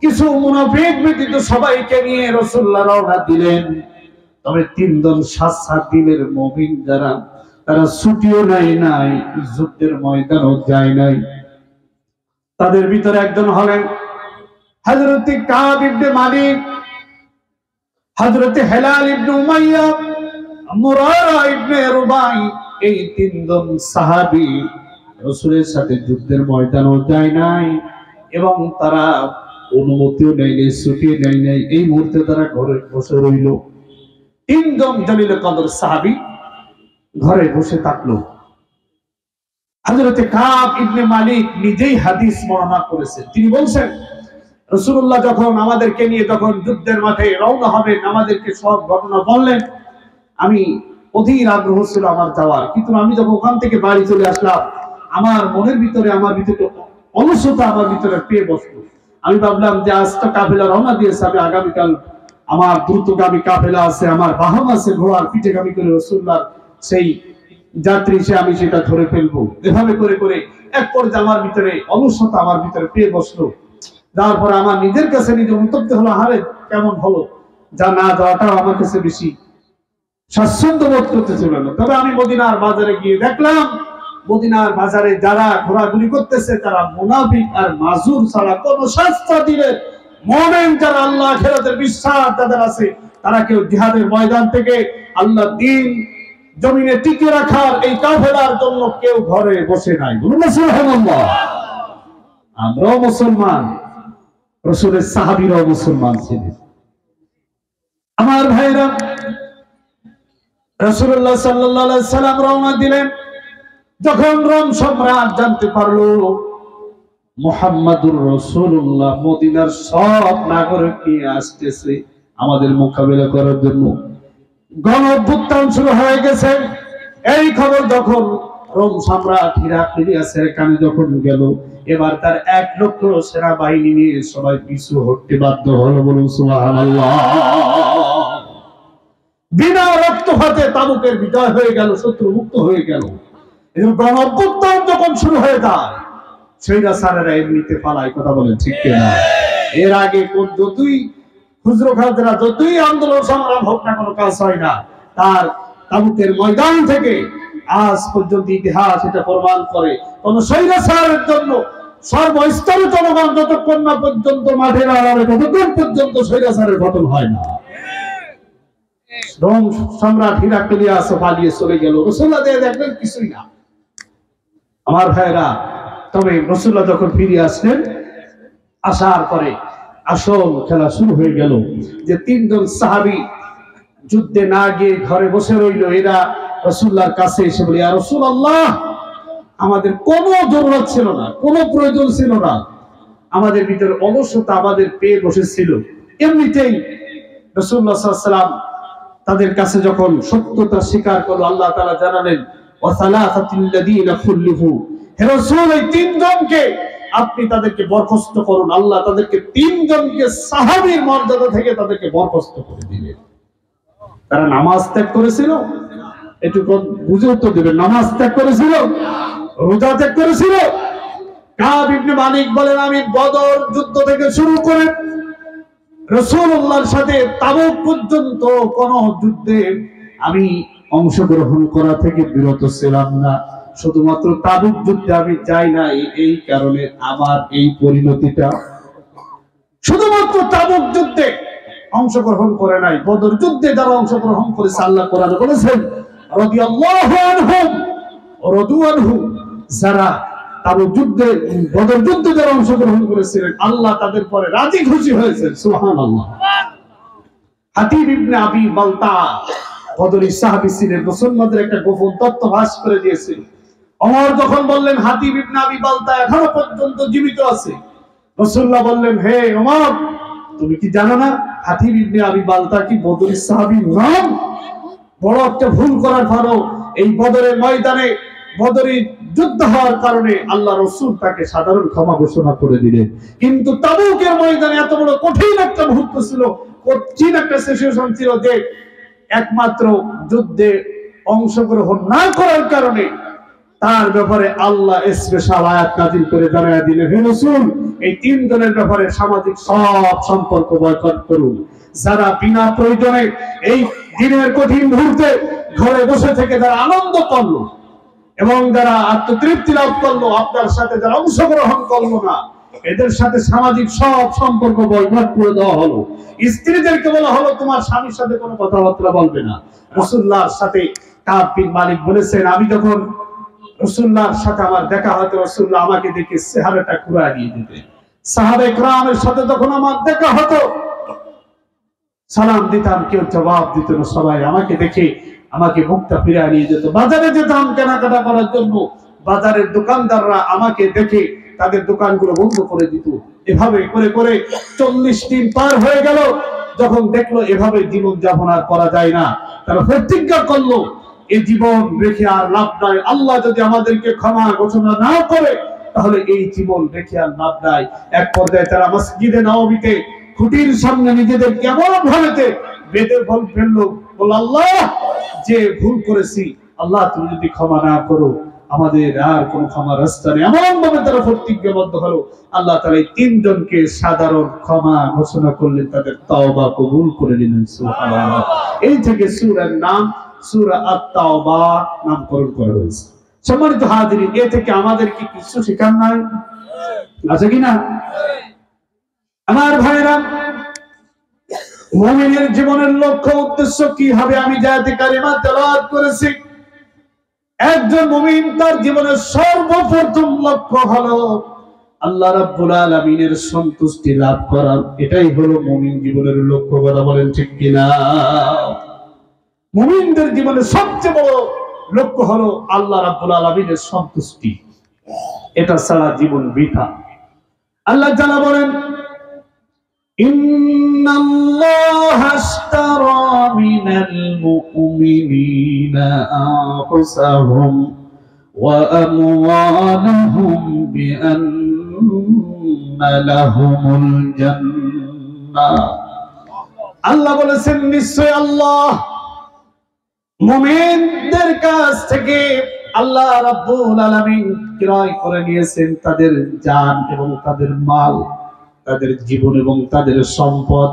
কিছু মুনাফিক ব্যতীত সবাইকে নিয়ে রাসূলুল্লাহ রওনা দিলেন। তবে তিনজন সাত দিনের মুমিন যারা, তারা ছুটিও নেয় নাই, যুদ্ধের ময়দানও যায় নাই। তাদের ভিতরে একজন হলেন হযরত কাব ইবনে মালিক, হযরত হেলাল ইবনে উমাইয়া, মুরারা ইবনে রুবাই। এই তিনজন সাহাবী রাসূলের সাথে যুদ্ধের ময়দানও যায় নাই এবং তারা অনুমতিও নেয় নাই, ছুটিও নেয় নাই। এই মুহূর্তে তারা ঘরে বসে রইল। তিনজন জলিল কদর সাহাবী ঘরে বসে থাকলো। হযরত কাব ইবনে মালিক নিজেই হাদিস বর্ণনা করেছেন। তিনি বলছেন, রাসূলুল্লাহ যখন আমাদেরকে নিয়ে যখন যুদ্ধের মাঠে রওনা হবেন, আমাদেরকে সব ঘটনা বললেন। আমি অধীর আগ্রহ ছিল আমার যাওয়ার, কিন্তু আমি যখন ওখান থেকে বাড়ি চলে আসলাম, আমার মনের ভিতরে আমার ভিতরে অলসতা আমার ভিতরে পেয়ে বসলো। আমি ভাবলাম যে আজ তো কাফেলা রওনা দিয়েছে, আমি আগামীকাল আমার দ্রুতগামী কাফেলা আছে, আমার বাহন আছে, ঘোড়ার পিঠেগামী করে রাসূলুল্লাহর সেই যাত্রী সে আমি সেটা ধরে ফেলবো। এভাবে করে করে এক পর্যায়ে আমার ভিতরে অলসতা আমার ভিতরে পেয়ে বসলো। যাওয়ার পরে আমার নিজের কাছে নিজে উত্তপ্ত হলো, হারে কেমন হলো, যা না যাওয়াটাও আমার কাছে বেশি স্বাচ্ছন্দ্য বোধ করতেছিল না। তবে আমি মদিনার বাজারে গিয়ে দেখলাম, মদিনার বাজারে যারা ঘোরাঘুরি করতেছে তারা মুনাফিক আর মাজুর ছাড়া কোন শাস্ত্র দিলে মুমিন যারা আল্লাহ আখিরাতের বিশ্বাস যাদের আছে, তারা কেউ জিহাদের ময়দান থেকে আল্লাহ দ্বীন জমিনে টিকে রাখার এই কাফেলার জন্য কেউ ঘরে বসে নাই। বলুন সুবহানাল্লাহ। আমরাও মুসলমান, রাসূলের সাহাবীরাও মুসলমান ছিলেন। আমার ভাইরা, রাসূলুল্লাহ সাল্লাল্লাহু আলাইহি সাল্লাম রওনা দিলেন। যখন রোম সম্রাট জানতে পারলো মুহাম্মাদুর রাসূলুল্লাহ মদিনার সব নাগরিক নিয়ে আসতেছে আমাদের মোকাবিলা করার জন্য, গণঅভ্যুত্থান শুরু হয়ে গেছে, এই খবর যখন রোম সম্রাট হিরাক্লিয়াসের কানে যখন গেল, এবার তার 1 লক্ষ সেনাবাহিনী নিয়ে সবাই পিছু হটতে বাধ্য হলো। বলুন সুবহানাল্লাহ। বিনা রক্তপাতে তাবুকের বিজয় হয়ে গেল, শত্রু মুক্ত হয়ে গেল। এরকম গণঅভ্যুত্থান যখন শুরু হয়ে যায়, সেইটা সারেরা এমনিতে পালায়। কথা বলেন ঠিক কিনা? এর আগে কোন যতই খুচরো খাজরা যতই আন্দোলন সংগ্রাম হোক না, কোনো কাজ হয় না। তার তাবুকের ময়দান থেকে আজ পর্যন্ত ইতিহাস এটা প্রমাণ করে, কোন স্বৈরাচারের জন্য সর্বস্তরের জনগণ যতক্ষণ না পর্যন্ত মাঠে দাঁড়াবে ততক্ষণ পর্যন্ত স্বৈরাচারের পতন হয় না। রোম সম্রাট হিরাক্লিয়াস পালিয়ে চলে গেল, রাসূলুল্লাহ দেখলেন কিছুই না। আমার ভাইরা, তবে রাসূলুল্লাহ যখন ফিরে আসলেন, আসার পরে আসল খেলা শুরু হয়ে গেল। যে তিনজন সাহাবী যুদ্ধে না গিয়ে ঘরে বসে রইল, এরা রাসূলুল্লাহর কাছে এসে বলি, ইয়া রাসূলুল্লাহ, আমাদের কোনো জরুরত ছিল না, কোনো প্রয়োজন ছিল না, আমাদের ভিতরে অলসতা আমাদের পেয়ে বসেছিল এমনিতেই। রাসূলুল্লাহ সাল্লাল্লাহু আলাইহি ওয়াসাল্লাম তাদের কাছে যখন সত্যতা স্বীকার করলো, আল্লাহ তাআলা জানালেন, ওয়া সালাসাতুল লাযীনা খুল্লিফু, হে রাসূল, এই তিনজনকে আপনি তাদেরকে বরখাস্ত করুন। আল্লাহ তাদেরকে তিনজনকে সাহাবীর মর্যাদা থেকে তাদেরকে বরখাস্ত করে দিলেন। তারা নামাজ ত্যাগ করেছিল, একটু বুঝে উত্তর দেবেন, নামাজ ত্যাগ করেছিল, রোজা ত্যাগ করেছিল। কাব ইবনে মালিক বলেন, আমি বদর যুদ্ধ থেকে শুরু করে রাসূলুল্লাহর সাথে তাবুক পর্যন্ত কোন যুদ্ধে আমি অংশগ্রহণ করা থেকে বিরত ছিলাম না। শুধুমাত্র তাবুক যুদ্ধে আমি যাই না, এই কারণে আমার এই পরিণতিটা। শুধুমাত্র তাবুক যুদ্ধে অংশগ্রহণ করে নাই, বদর যুদ্ধে যারা অংশগ্রহণ করেছে, আল্লাহ কোরআনে বলেছেন, রাদিয়াল্লাহু আনহুম ওয়া রাদু আনহু, যারা তাবুক যুদ্ধে, বদর যুদ্ধে যারা অংশগ্রহণ করেছিলেন, আল্লাহ তাদের পরে রাজি খুশি হয়েছেন। সুবহানাল্লাহ। হাতিব ইবনে আবি বালতা বদরি সাহাবী ছিলেন, মুসলমানদের একটা গোপন তথ্য ফাঁস করে দিয়েছিল। ওমর যখন বললেন হাতিব ইবনে আবি বালতা এখনো পর্যন্ত জীবিত আছে, রাসূলুল্লাহ বললেন, হে ওমর, তুমি কি জানো না হাতিব ইবনে আবি বালতা কি বদরি সাহাবী নাম? বড় একটা ভুল করার পরও এই বদরের ময়দানে, বদরি যুদ্ধ হওয়ার কারণে আল্লাহ রাসূল তাকে সাধারণ ক্ষমা ঘোষণা করে দিলেন। কিন্তু তাবুকের ময়দানে এত বড় কঠিন একটা মুহূর্ত ছিল, কঠিন একটা সিচুয়েশন ছিল যে একমাত্র যুদ্ধে অংশগ্রহণ না করার কারণে তার ব্যাপারে আল্লাহ স্পেশাল আয়াত নাযিল করে জানায়া দিলেন, হে রাসূল, এই তিনজনের ব্যাপারে সামাজিক সব সম্পর্ক বয়কট করুন। যারা বিনা প্রয়োজনে এই দিনের কঠিন মুহূর্তে ঘরে বসে থেকে যারা আনন্দ করলো এবং যারা আত্মতৃপ্তি লাভ করলো, আপনার সাথে যারা অংশগ্রহণ করলো না, এদের সাথে সামাজিক সব সম্পর্ক বয়কট করে দেওয়া হলো। স্ত্রীদেরকে বলা হলো, তোমার স্বামীর সাথে কোনো কথাবার্তা বলবে না। রাসূলুল্লাহর সাথে কাব বিন মালিক বলেছেন, আমি যখন রাসূলুল্লাহর সাথে আমার দেখা হতো, রাসূলুল্লাহ আমাকে দেখে চেহারাটা ঘুরিয়ে দিয়ে দিতেন। সাহাবায়ে কেরামের সাথে যখন আমার দেখা হতো, সালাম দিতাম, কেউ জবাব দিত না, সবাই আমাকে দেখে আমাকে মুখটা ফিরিয়ে নিয়ে যেত। বাজারে যেতাম কেনাকাটা করার জন্য, বাজারের দোকানদাররা আমাকে দেখে তাদের দোকানগুলো বন্ধ করে দিত। এভাবে করে করে 40 দিন পার হয়ে গেল। যখন দেখলো এভাবে জীবন যাপন আর করা যায় না, তারা প্রতিজ্ঞা করলো, এই জীবন রেখে আর লাভ নাই। আল্লাহ যদি আমাদেরকে ক্ষমা ঘোষণা না করে, তাহলে এই জীবন রেখে আর লাভ নাই। এক পর্যায়ে তারা মসজিদে নববীতে খুঁটির সামনে নিজেদের কেমন ভাবেতে বেঁধে ফেললো, বল, আল্লাহ, যে ভুল করেছি, আল্লাহ তুমি যদি ক্ষমা না করো, আমাদের আর কোন ক্ষমা রাস্তা নেই। এমন ভাবে তারা প্রতিজ্ঞাবদ্ধ হলো। আল্লাহ তাআলা এই তিনজনকে সাধারণ ক্ষমা ঘোষণা করলেন, তাদের তওবা কবুল করে নিলেন। সুবহানাল্লাহ। এই থেকে সূরার নাম সূরা আত-তাওবা নামকরণ করা হয়েছে। সম্মানিত হাজিরিন, এ থেকে আমাদের কি কিছু শেখার নাই? আছে কিনা? আমার ভাইরা, মুমিনের জীবনের লক্ষ্য উদ্দেশ্য কি হবে? আমি জায়াতে কারিমা তেলাওয়াত করেছি। একজন মুমিন তার জীবনের সর্বপ্রথম লক্ষ্য হলো আল্লাহ রাব্বুল আলামিনের সন্তুষ্টি লাভ করা। এটাই হলো মুমিন জীবনের লক্ষ্য। কথা বলেন ঠিক কিনা? মুমিনদের জীবনের সবচেয়ে বড় লক্ষ্য হলো আল্লাহ রাব্বুল আলামিনের সন্তুষ্টি। এটা ছাড়া জীবন বৃথা। আল্লাহ তাআলা বলেন, ইন্নাল্লাহা আশতারা মিনাল মুমিনিনা আনফুসাহুম ওয়া আমওয়ালাহুম বিআন্না লাহুমুল জান্নাহ। আল্লাহ বলেছেন, নিশ্চয় আল্লাহ মুমিনদের কাছ থেকে আল্লাহ রাব্বুল আলামিন ক্রয় করে নিয়েছেন তাদের জান এবং তাদের মাল, তাদের জীবন এবং তাদের সম্পদ।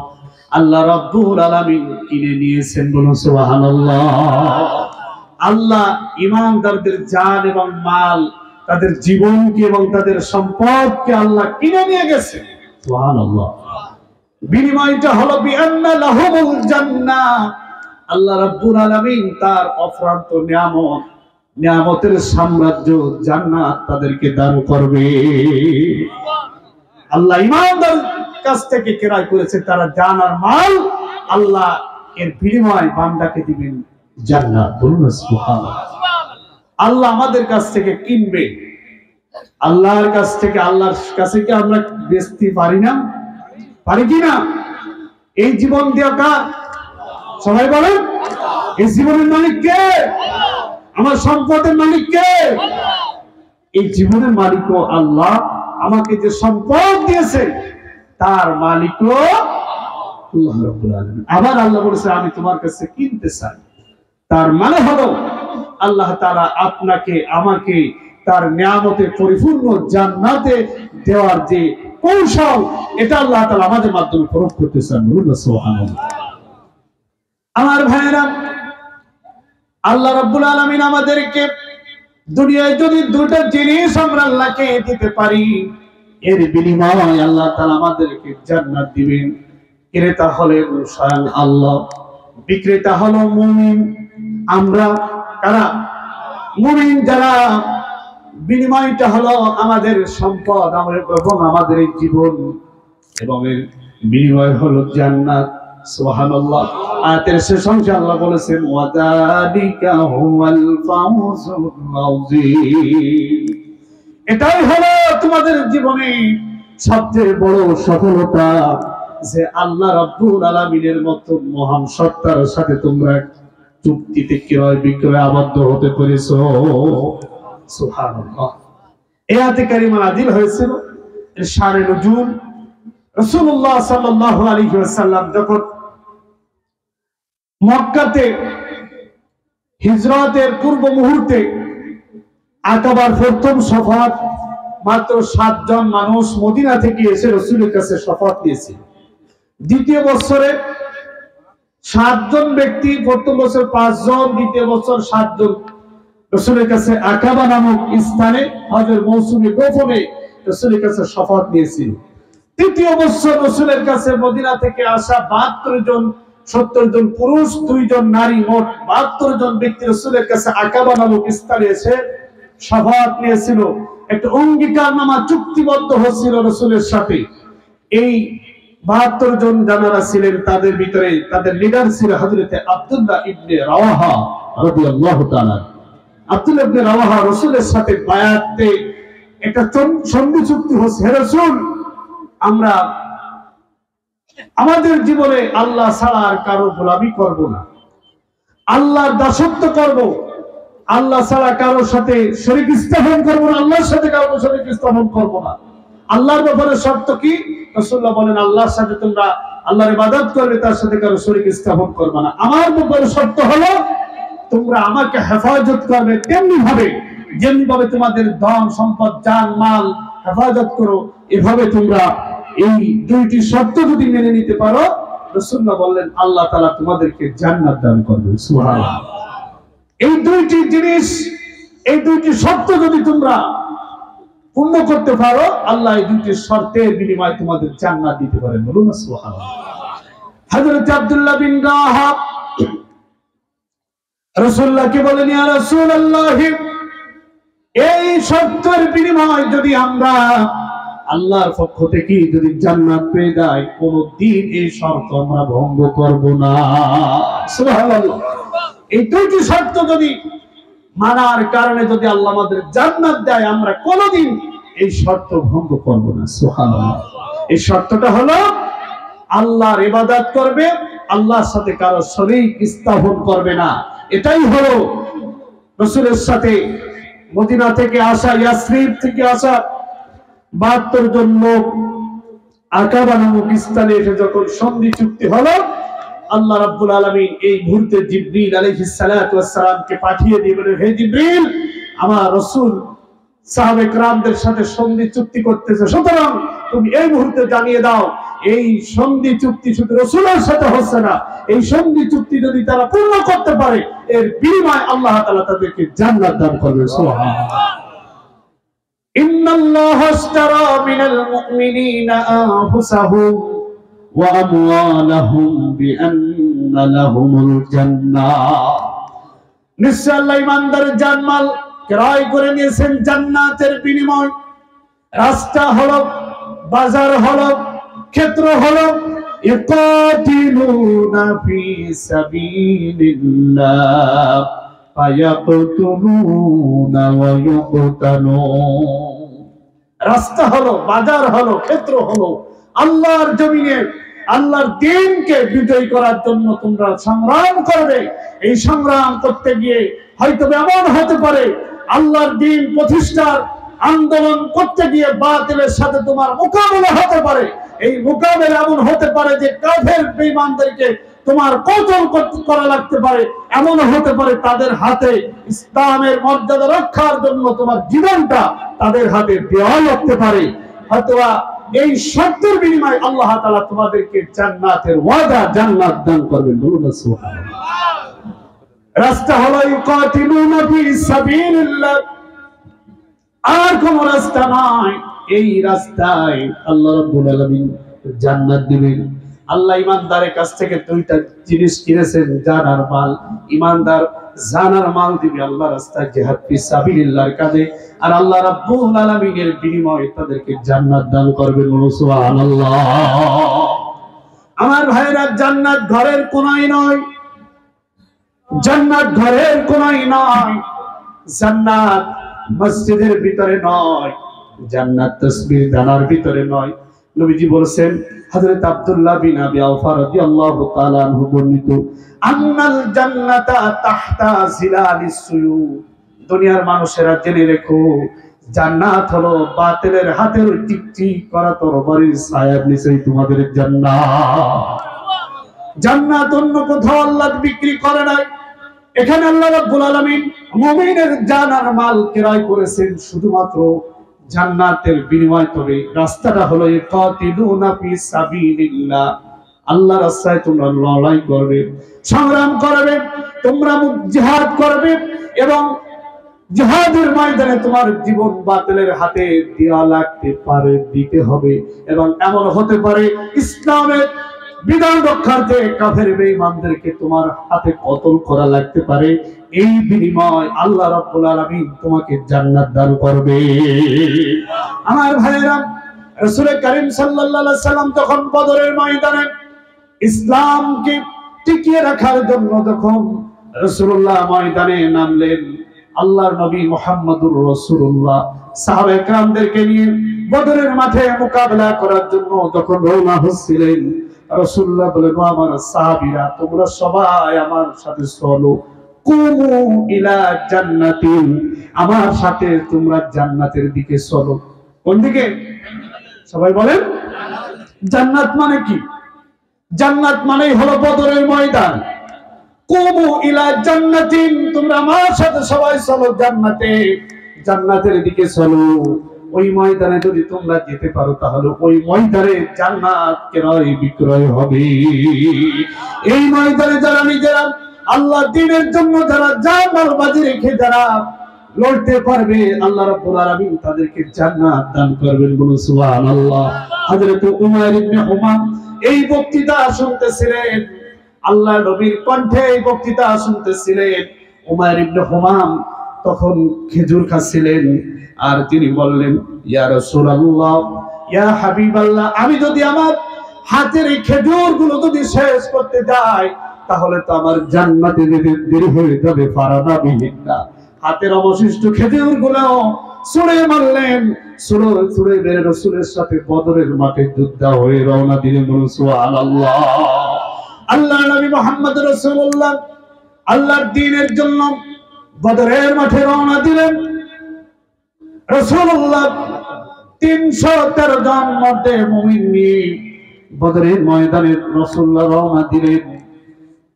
আল্লাহ রাব্বুল আলামিন কিনে নিয়েছেন। বলুন সুবহানাল্লাহ। আল্লাহ ঈমানদারদের জান এবং মাল, তাদের জীবনকে এবং তাদের সম্পদকে আল্লাহ কিনে নিয়ে গেছেন। সুবহানাল্লাহ। বিনিময়টা হলো বিআন্না লাহুমুল জান্নাহ। আল্লাহ রাব্বুল আলামিন তার অফুরন্ত নিয়ামতের সাম্রাজ্য জান্নাত তাদেরকে দান করবে। আল্লাহ ঈমানদার কাছ থেকে ক্রয় করেছে তারা জান আর মাল। আল্লাহ এর বিনিময় বান্দাকে দিবেন জান্নাত। বলুন সুবহানাল্লাহ। আল্লাহ আমাদের কাছ থেকে কিনবে, আল্লাহর কাছ থেকে, আল্লাহর কাছে কি আমরা বেচতে পারি না? পারি কি না? এই জীবন দেওয়া কার? সবাই বলেন, এই জীবনের মালিক কে? আমার সম্পদের মালিক কে? এই জীবনের মালিকও আল্লাহ। আমাকে যে সম্পদ দিয়েছে তার মালিকও আল্লাহ রাব্বুল আলামিন। আবার আল্লাহ বলেছে আমি তোমার কাছে কিনতে চাই। তার মানে হলো আল্লাহ তাআলা আপনাকে আমাকে তার নিয়ামতে পরিপূর্ণ জান্নাতে দেওয়ার যে কৌশল, এটা আল্লাহ তাআলা আমাদের মাধ্যমে প্রয়োগ করতে চান। বলুন সুবহানাল্লাহ। আমার ভাইরা, আল্লাহ রাব্বুল আলামিন আমাদেরকে দুনিয়ায় যদি দুটো জিনিস আমরা আল্লাহকে দিতে পারি, এর বিনিময়ে আল্লাহ তাআলা আমাদেরকে জান্নাত দিবেন। ক্রেতা হলেন স্বয়ং আল্লাহ, বিক্রেতা হলো মুমিন। আমরা কারা? মুমিন যারা। বিনিময়টা হলো আমাদের সম্পদ, এবং আমাদের এই জীবন, এবং এর বিনিময় হলো জান্নাত। সুবহানাল্লাহ। আয়াতের শেষ অংশে আল্লাহ বলেছেন ওয়াদালিকা হুয়াল ফাউজুল আযীম। এটাই হলো তোমাদের জীবনে সবচেয়ে বড় সফলতা, যে আল্লাহ রাব্বুল আলামিনের মতো মহান সত্তার সাথে তোমরা চুক্তিতে ক্রয় বিক্রয় আবদ্ধ হতে পেরেছো। সুবহানাল্লাহ। এই আয়াতে কারিমা নাযিল হয়েছিল এর শানে নুজুল রাসূলুল্লাহ সাল্লাল্লাহু আলাইহি ওয়াসাল্লাম যখন মক্কাতে হিজরতের পূর্ব মুহূর্তে আকাবার প্রথম শফাত, মাত্র 7 জন মানুষ মদিনা থেকে এসে রাসূলের কাছে শফাত নিয়েছিল। দ্বিতীয় বছরে 7 জন ব্যক্তি, প্রথম বছর 5 জন, দ্বিতীয় বছর 7 জন রাসূলের কাছে আকাবা নামক স্থানে হজের মৌসুমে গোপনে রাসূলের কাছে শফাত নিয়েছিল। তৃতীয় বছর রাসূলের কাছে মদিনা থেকে আসা 72 জন, 70 জন পুরুষ, 2 জন নারী, মোট 72 জন ব্যক্তি রাসূলের কাছে আকাবা নামক স্থানে এসে শফাত নিয়েছিল। একটা অঙ্গীকারনামা চুক্তিবদ্ধ হয়েছিল রাসূলের সাথে। এই 72 জন যারা ছিলেন তাদের ভিতরে তাদের লিডার ছিল হযরত আব্দুল্লাহ ইবনে রাওয়াহা রাদিয়াল্লাহু তাআলা। আব্দুল্লাহ ইবনে রাওয়াহা রাসূলের সাথে বায়াতে একটা সন্ধি চুক্তি হয়েছে, হে রাসূল, আমরা আমাদের জীবনে আল্লাহ ছাড়া আর কারো গোলামি করব না, আল্লাহর দাসত্ব করব, আল্লাহ ছাড়া কারোর সাথে শরীক স্থাপন করব না, আল্লাহর সাথে কারো শরীক স্থাপন করব না। আল্লাহর ব্যাপারে শর্ত কি? রাসূলুল্লাহ বলেন আল্লাহর সাথে তোমরা আল্লাহর ইবাদত করবে, তার সাথে কারো শরীক স্থাপন করবে না। আমার ব্যাপারে শর্ত হলো তোমরা আমাকে হেফাজত করবে তেমনি ভাবে যেমনি ভাবে তোমাদের ধন সম্পদ জান মাল হেফাজত করো, এভাবে তোমরা এই দুইটি শর্ত যদি মেনে নিতে পারো, রাসূলুল্লাহ বললেন আল্লাহ তাআলা তোমাদেরকে জান্নাত দান করবেন। সুবহানাল্লাহ। এই দুইটি জিনিস, এই দুইটি শর্ত যদি তোমরা পূর্ণ করতে পারো, আল্লাহ এই দুইটি শর্তের বিনিময়ে তোমাদের জান্নাত দিতে পারেন। বলুন সুবহানাল্লাহ। হযরত আব্দুল্লাহ বিন রাওয়াহা রাসূলুল্লাহকে বলেন ইয়া রাসূলুল্লাহ, এই শর্তের বিনিময়ে যদি আমরা আল্লাহর পক্ষ থেকে যদি জান্নাত পেয়ে যাই, কোনদিন এই শর্ত আমরা ভঙ্গ করব না। সুবহানাল্লাহ। এই দুইটি শর্ত যদি মানার কারণে যদি আল্লাহ আমাদের জান্নাত দেয়, আমরা কোনদিন এই শর্ত ভঙ্গ করব না। সুবহানাল্লাহ। এই শর্তটা হলো আল্লাহর ইবাদত করবে, আল্লাহর সাথে কারো শরীক স্থাপন করবে না। এটাই হলো রাসূলের সাথে মদিনা থেকে আসা, ইয়াসরিব থেকে আসা 72 জন লোক আকাবা নামক স্থানে এসে যখন সন্ধি চুক্তি হলো, আল্লাহ রাব্বুল আলামিন এই মুহূর্তে জিবরিল আলাইহিস সালাতু ওয়াস সালামকে পাঠিয়ে দিলেন, হে জিবরিল, আমার রাসূল সাহাবে কেরামদের সাথে সন্ধি চুক্তি করতেছে, সুতরাং তুমি এই মুহূর্তে জানিয়ে দাও এই সন্ধি চুক্তি শুধু রাসূলের সাথে হচ্ছে না, এই সন্ধি চুক্তি যদি তারা পূর্ণ করতে পারে, এর বিনিময়ে আল্লাহ তাআলা তাদেরকে জান্নাত দান করবে। সুবহানাল্লাহ। ইন্নাল্লাহা আশতারা মিনাল মুমিনিনা আনফুসাহুম ওয়া আমওয়ালাহুম বিআন্না লাহুমুল জান্নাহ। নিশ্চয় আল্লাহ ঈমানদারের জানমাল ক্রয় করে নিয়েছেন জান্নাতের বিনিময়। রাস্তা হলো, বাজার হলো, ক্ষেত্র হলো, ইকাতিলুনা ফি সাবিলিল্লাহ ফায়াকতুলুনা ওয়া ইউকতালুন। রাস্তা হলো, বাজার হলো, ক্ষেত্র হলো আল্লাহর জমিনে আল্লাহর দ্বীনকে বিজয় করার জন্য তোমরা সংগ্রাম করবে। এই সংগ্রাম করতে গিয়ে হয়তো এমন হতে পারে আল্লাহর দ্বীন প্রতিষ্ঠার আন্দোলন করতে গিয়ে বাতিলের সাথে তোমার মোকাবিলা হতে পারে। এই মোকাবিলা এমন হতে পারে যে কাফের বেঈমানদেরকে তোমার কতল করা লাগতে পারে, এমন হতে পারে তাদের হাতে ইসলামের মর্যাদা রক্ষার জন্য তোমার জীবনটা তাদের হাতে দেওয়া লাগতে পারে। হয়তোবা এই শর্তের বিনিময়ে আল্লাহ তাআলা তোমাদেরকে জান্নাতের ওয়াদা, জান্নাত দান করবেন। বলুন সুবহানাল্লাহ। রাস্তা হলো ইকাতিলুনা ফি সাবিলিল্লাহ, আর কোন রাস্তা নাই। এই রাস্তায় আল্লাহ রাব্বুল আলামিন জান্নাত দিবেন। আল্লাহ ইমানদারের কাছ থেকে দুইটা জিনিস কিনেছেন, জান আর মাল। ইমানদার জান আর মাল দিবে আল্লাহ রাস্তায় জিহাদ ফি সাবিলিল্লাহর কাজে, আর আল্লাহ রাব্বুল আলামিনের বিনিময়ে তাদেরকে জান্নাত দান করবেন। সুবহানাল্লাহ। আমার ভাইরা, জান্নাত ঘরের কোনায় নয়, জান্নাত ঘরের কোনায় নয়, জান্নাত মসজিদের ভিতরে নয়, জান্নাত তাসবিহ দানার ভিতরে নয়। নবীজি বলেছেন, হযরত আব্দুল্লাহ বিন আবি আওফা রাদিয়াল্লাহু তাআলা আনহু বর্ণিত, আন্নাল জান্নাতা তাহতা জিলালিস সুয়ুফ। দুনিয়ার মানুষেরা জেনে রেখো, জান্নাত হলো বাতিলের হাতের টিকটিক করা তরবারির ছায়ার নিচেই তোমাদের জান্নাত। জান্নাত অন্য কোথাও আল্লাহ বিক্রি করে নাই। এখানে আল্লাহ রাব্বুল আলামিন মুমিনের জান আর মাল ক্রয় করেছেন শুধুমাত্র জান্নাতের বিনিময়। তবে রাস্তাটা হলো ইকাতিলুনা ফি সাবিলিল্লাহ, আল্লাহর রাস্তায় তোমরা লড়াই করবে, সংগ্রাম করবে, তোমরা জিহাদ করবে, এবং জিহাদের ময়দানে তোমার জীবন বাতিলের হাতে দেওয়া লাগতে পারে, দিতে হবে। এবং এমন হতে পারে ইসলামের বিধান রক্ষার্থে কাফের বেঈমানদেরকে তোমার হাতে কতল করা লাগতে পারে। এই বিনিময় আল্লাহ রাব্বুল আলামিন তোমাকে জান্নাত দান করবে। আমার ভাইয়েরা, রাসূল করিম সাল্লাল্লাহু আলাইহি সাল্লাম তখন বদরের ময়দানে ইসলামকে টিকিয়ে রাখার জন্য যখন রাসূলুল্লাহ ময়দানে নামলেন, আল্লাহর নবী মুহাম্মদুর রাসূলুল্লাহ সাহাবায়ে কেরামদেরকে নিয়ে বদরের মাঠে মোকাবেলা করার জন্য যখন রওনা হচ্ছিলেন, রাসূলুল্লাহ বলেন, আমার সাহাবীরা তোমরা সবাই আমার সাথে চলো, কুমু ইলা জান্নাতিন, আমার সাথে তোমরা জান্নাতের দিকে চলো। কোন দিকে? সবাই বলেন। জান্নাত মানে কি? জান্নাত মানেই হলো বদরের ময়দান। কুমু ইলা জান্নাতিন, তোমরা আমার সাথে সবাই চলো জান্নাতে, জান্নাতের দিকে চলো। ওই ময়দানে যদি তোমরা যেতে পারো তাহলে ওই ময়দানে জান্নাত ক্রয় বিক্রয় হবে। এই ময়দানে যারা নিজেরা আল্লাহ দ্বীনের জন্য যারা জান বাজি রেখে যারা লড়তে পারবে, আল্লাহ রাব্বুল আলামিন তাদেরকে জান্নাত দান করবেন। বলুন সুবহানাল্লাহ। হযরত উমার ইবনে হুমাম এই বক্তৃতা শুনতেছিলেন, আল্লাহ নবীর কণ্ঠে এই বক্তৃতা শুনতেছিলেন। উমার ইবনে হুমাম তখন খেজুর খাচ্ছিলেন, আর তিনি বললেন, ইয়া রাসূলুল্লাহ, ইয়া হাবিবাল্লাহ, আমি যদি আমার হাতের এই খেজুরগুলো যদি শেষ করতে যাই তাহলে তো আমার জান্নাতে যেতে দেরি হয়ে যাবে। ফারাদা বিহিন্না, হাতের অবশিষ্ট খেজুরগুলো ছুঁড়ে মারলেন, ছুঁড়ে বের রাসূলের সাথে বদরের মাঠে যুদ্ধ হয়ে রওনা দিলেন। বলুন সুবহানাল্লাহ। আল্লাহ নবী মুহাম্মদ রাসূলুল্লাহ আল্লাহর দ্বীনের জন্য বদরের মাঠে রওনা দিলেন। রাসূলুল্লাহ 313 জন মধ্যে মুমিন নিয়ে বদরের ময়দানে রাসূলুল্লাহ রওনা দিলেন।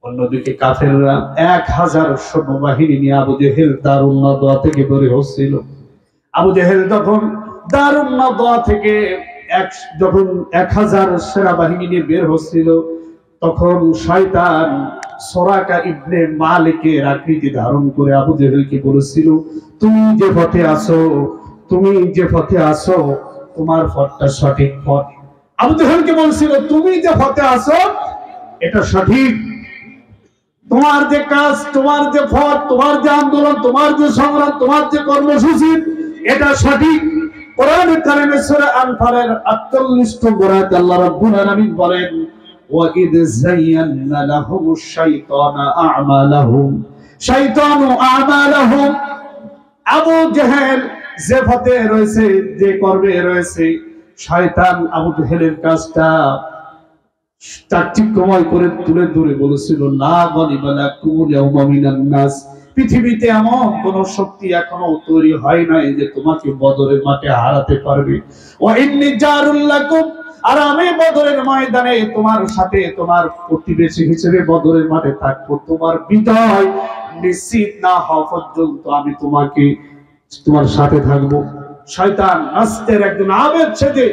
অন্যদিকে কাফেররা 1000 সৈন্যবাহিনী নিয়ে আবু জেহেল দারুন নাদওয়া থেকে বের হচ্ছিল। আবু জেহেল যখন দারুন নাদওয়া থেকে যখন 1000 সেনাবাহিনী নিয়ে বের হচ্ছিল, তখন শয়তান সুরাকা ইবনে মালিকের আকৃতি ধারণ করে আবু জেহেলকে বলেছিল, তুমি যে পথে আসো, তুমি যে পথে আসো, তোমার পথটা সঠিক পথ। আবু জেহেলকে বলছিল, তুমি যে পথে আসো এটা সঠিক, তোমার যে কাজ, তোমার যে পথ, তোমার যে আন্দোলন, তোমার যে সংগ্রাম, তোমার যে কর্মসূচি, এটা সঠিক। কোরআনে কারিমে সূরা আনফালের 48 নম্বর আয়াতে আল্লাহ রাব্বুল আলামিন বলেন, وإذ زينا لهم الشيطان أعمالهم شيطان أعمالهم আবু জেহেল যে পথে রয়েছে যে কর্মে রয়েছে শয়তান আবু জেহেলের কাজটা চাকচিক্যময় করে তুলে ধরে বলেছিল লা গালিবালা কুল ইয়াউমা মিনান নাস পৃথিবীতে এমন কোন শক্তি এখনো তৈরি হয় নাই যে তোমাকে বদরের মাঠে হারাতে পারবে ওয়া ইন্নী জারুল লাকুম আর আমি বদরের ময়দানে তোমার সাথে তোমার প্রতিবেশী হিসেবে বদরের মাঠে থাকবো তোমার বিজয় নিশ্চিত না হওয়া পর্যন্ত আমি তোমার সাথে থাকবো শয়তান নাস্তের একজন আবেদ ছেদে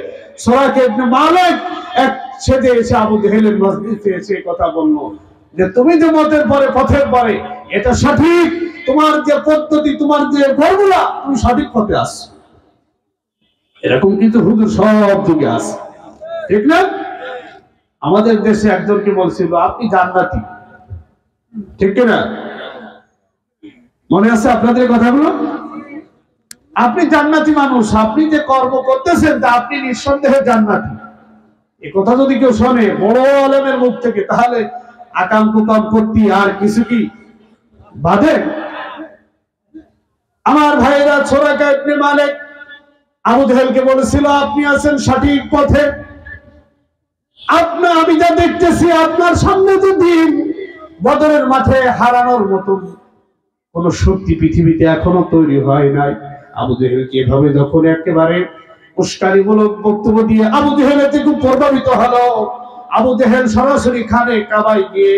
সুরাকে ইবনে মালিক এক ছেদে এসে আবু জেহেলের মসজিদে এসে কথা বললো যে তুমি যে মতের পরে পথের পরে এটা সঠিক তোমার যে পদ্ধতি তোমার যে ফর্মুলা তুমি সঠিক পথে আসছো এরকম কিন্তু হুজুর সব যুগে আছে ঠিক না আমাদের দেশে একজনকে বলছিল আপনি জান্নাতি ঠিক না মনে আছে আপনাদের কথাগুলো আপনি জান্নাতি মানুষ আপনি যে কর্ম করতেছেন তা আপনি নিঃসন্দেহে জান্নাতি এই কথা যদি কেউ শোনে বড় আলেমের মুখ থেকে তাহলে আকাম কুকাম করতে আর কিছু কি বাধে আমার ভাইরা সুরাকা ইবনে মালিক আবু জেহেলকে বলেছিল আপনি আছেন সঠিক পথে আমি যা দেখতেছি আপনার সামনে যদি বদরের মাঠে হারানোর মতন কোন শক্তি পৃথিবীতে এখনো তৈরি হয় নাই আবু জেহেলকে এভাবে যখন একেবারে উস্কানিমূলক বক্তব্য দিয়ে আবু জেহেল এতে খুব প্রভাবিত হলো আবু জেহেল সরাসরি খানে কাবায় গিয়ে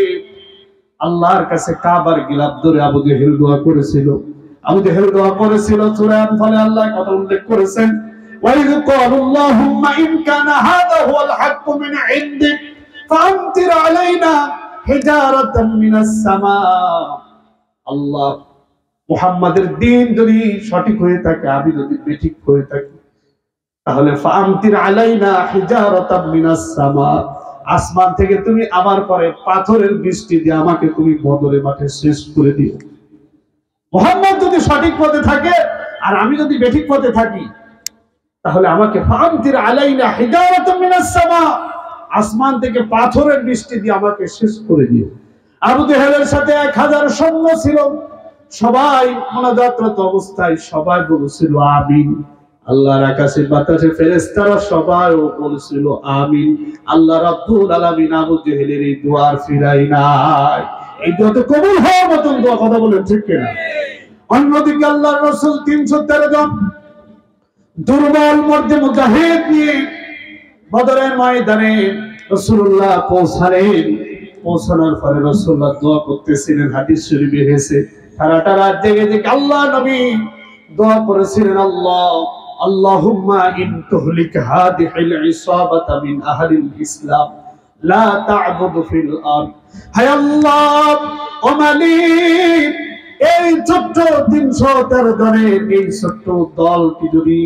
আল্লাহর কাছে কাবার গিলাফ ধরে আবু জেহেল দোয়া করেছিল সূরা আনফালে আল্লাহ কথা উল্লেখ করেছেন وَإِذْ قَالُوا اللَّهُمَّ إِنْ كَانَ هَذَا هُوَ الْحَقُّ مِنْ عِنْدِكَ فَأَمْطِرْ عَلَيْنَا حِجَارَةً مِنَ السَّمَاءِ আল্লাহ মুহাম্মাদের দ্বীন যদি সঠিক হয়ে থাকে আমি যদি বেঠিক হয়ে থাকি তাহলে ফাআমতির আলাইনা হিজারাতাম মিনাস সামা আসমান থেকে তুমি আমার পরে পাথরের বৃষ্টি দিয়ে আমাকে তুমি বদরের মাঠে শেষ করে দিও মুহাম্মদ যদি সঠিক পথে থাকে আর আমি যদি বেঠিক পথে থাকি তাহলে আমাকে ফাআমতির আলাইনা হিজারাতাম মিনাস সামা আসমান থেকে পাথরের বৃষ্টি দিয়ে আমাকে শেষ করে দিও আবু জেহেলের সাথে 1000 সৈন্য ছিল সবাই মুনাজাতরত অবস্থায় সবাই বলেছিল আমিন আল্লাহর আকাশে বাতাসে ফেরেশতারা সবাই বলেছিল আমিন আল্লাহ রাব্বুল আলামিন আবু জেহেলের এই দোয়ার ফিরাই নাই এই দোয়া তো কবুল হওয়ার মতন দোয়া কথা বলেন ঠিক কিনা অন্যদিকে আল্লাহর রাসূল 313 জন দুর্বল মধ্যে মুজাহিদ নিয়ে বদরের ময়দানে রাসূলুল্লাহ পৌঁছানোর পরে রাসূলুল্লাহ দোয়া করতেছিলেন হাদিস শরীফে এসেছে সারাটা রাত জেগে জেগে আল্লাহ নবী দোয়া করেছিলেন আল্লাহুম্মা ইন তুহলিক হাদিহিল ইসাবাতা মিন আহলিল ইসলাম লা তা'বুদু ফিল আরদ হায় আল্লাহ ও মালিক এই ছোট্ট 313 জনের এই ছোট্ট দলটি যদি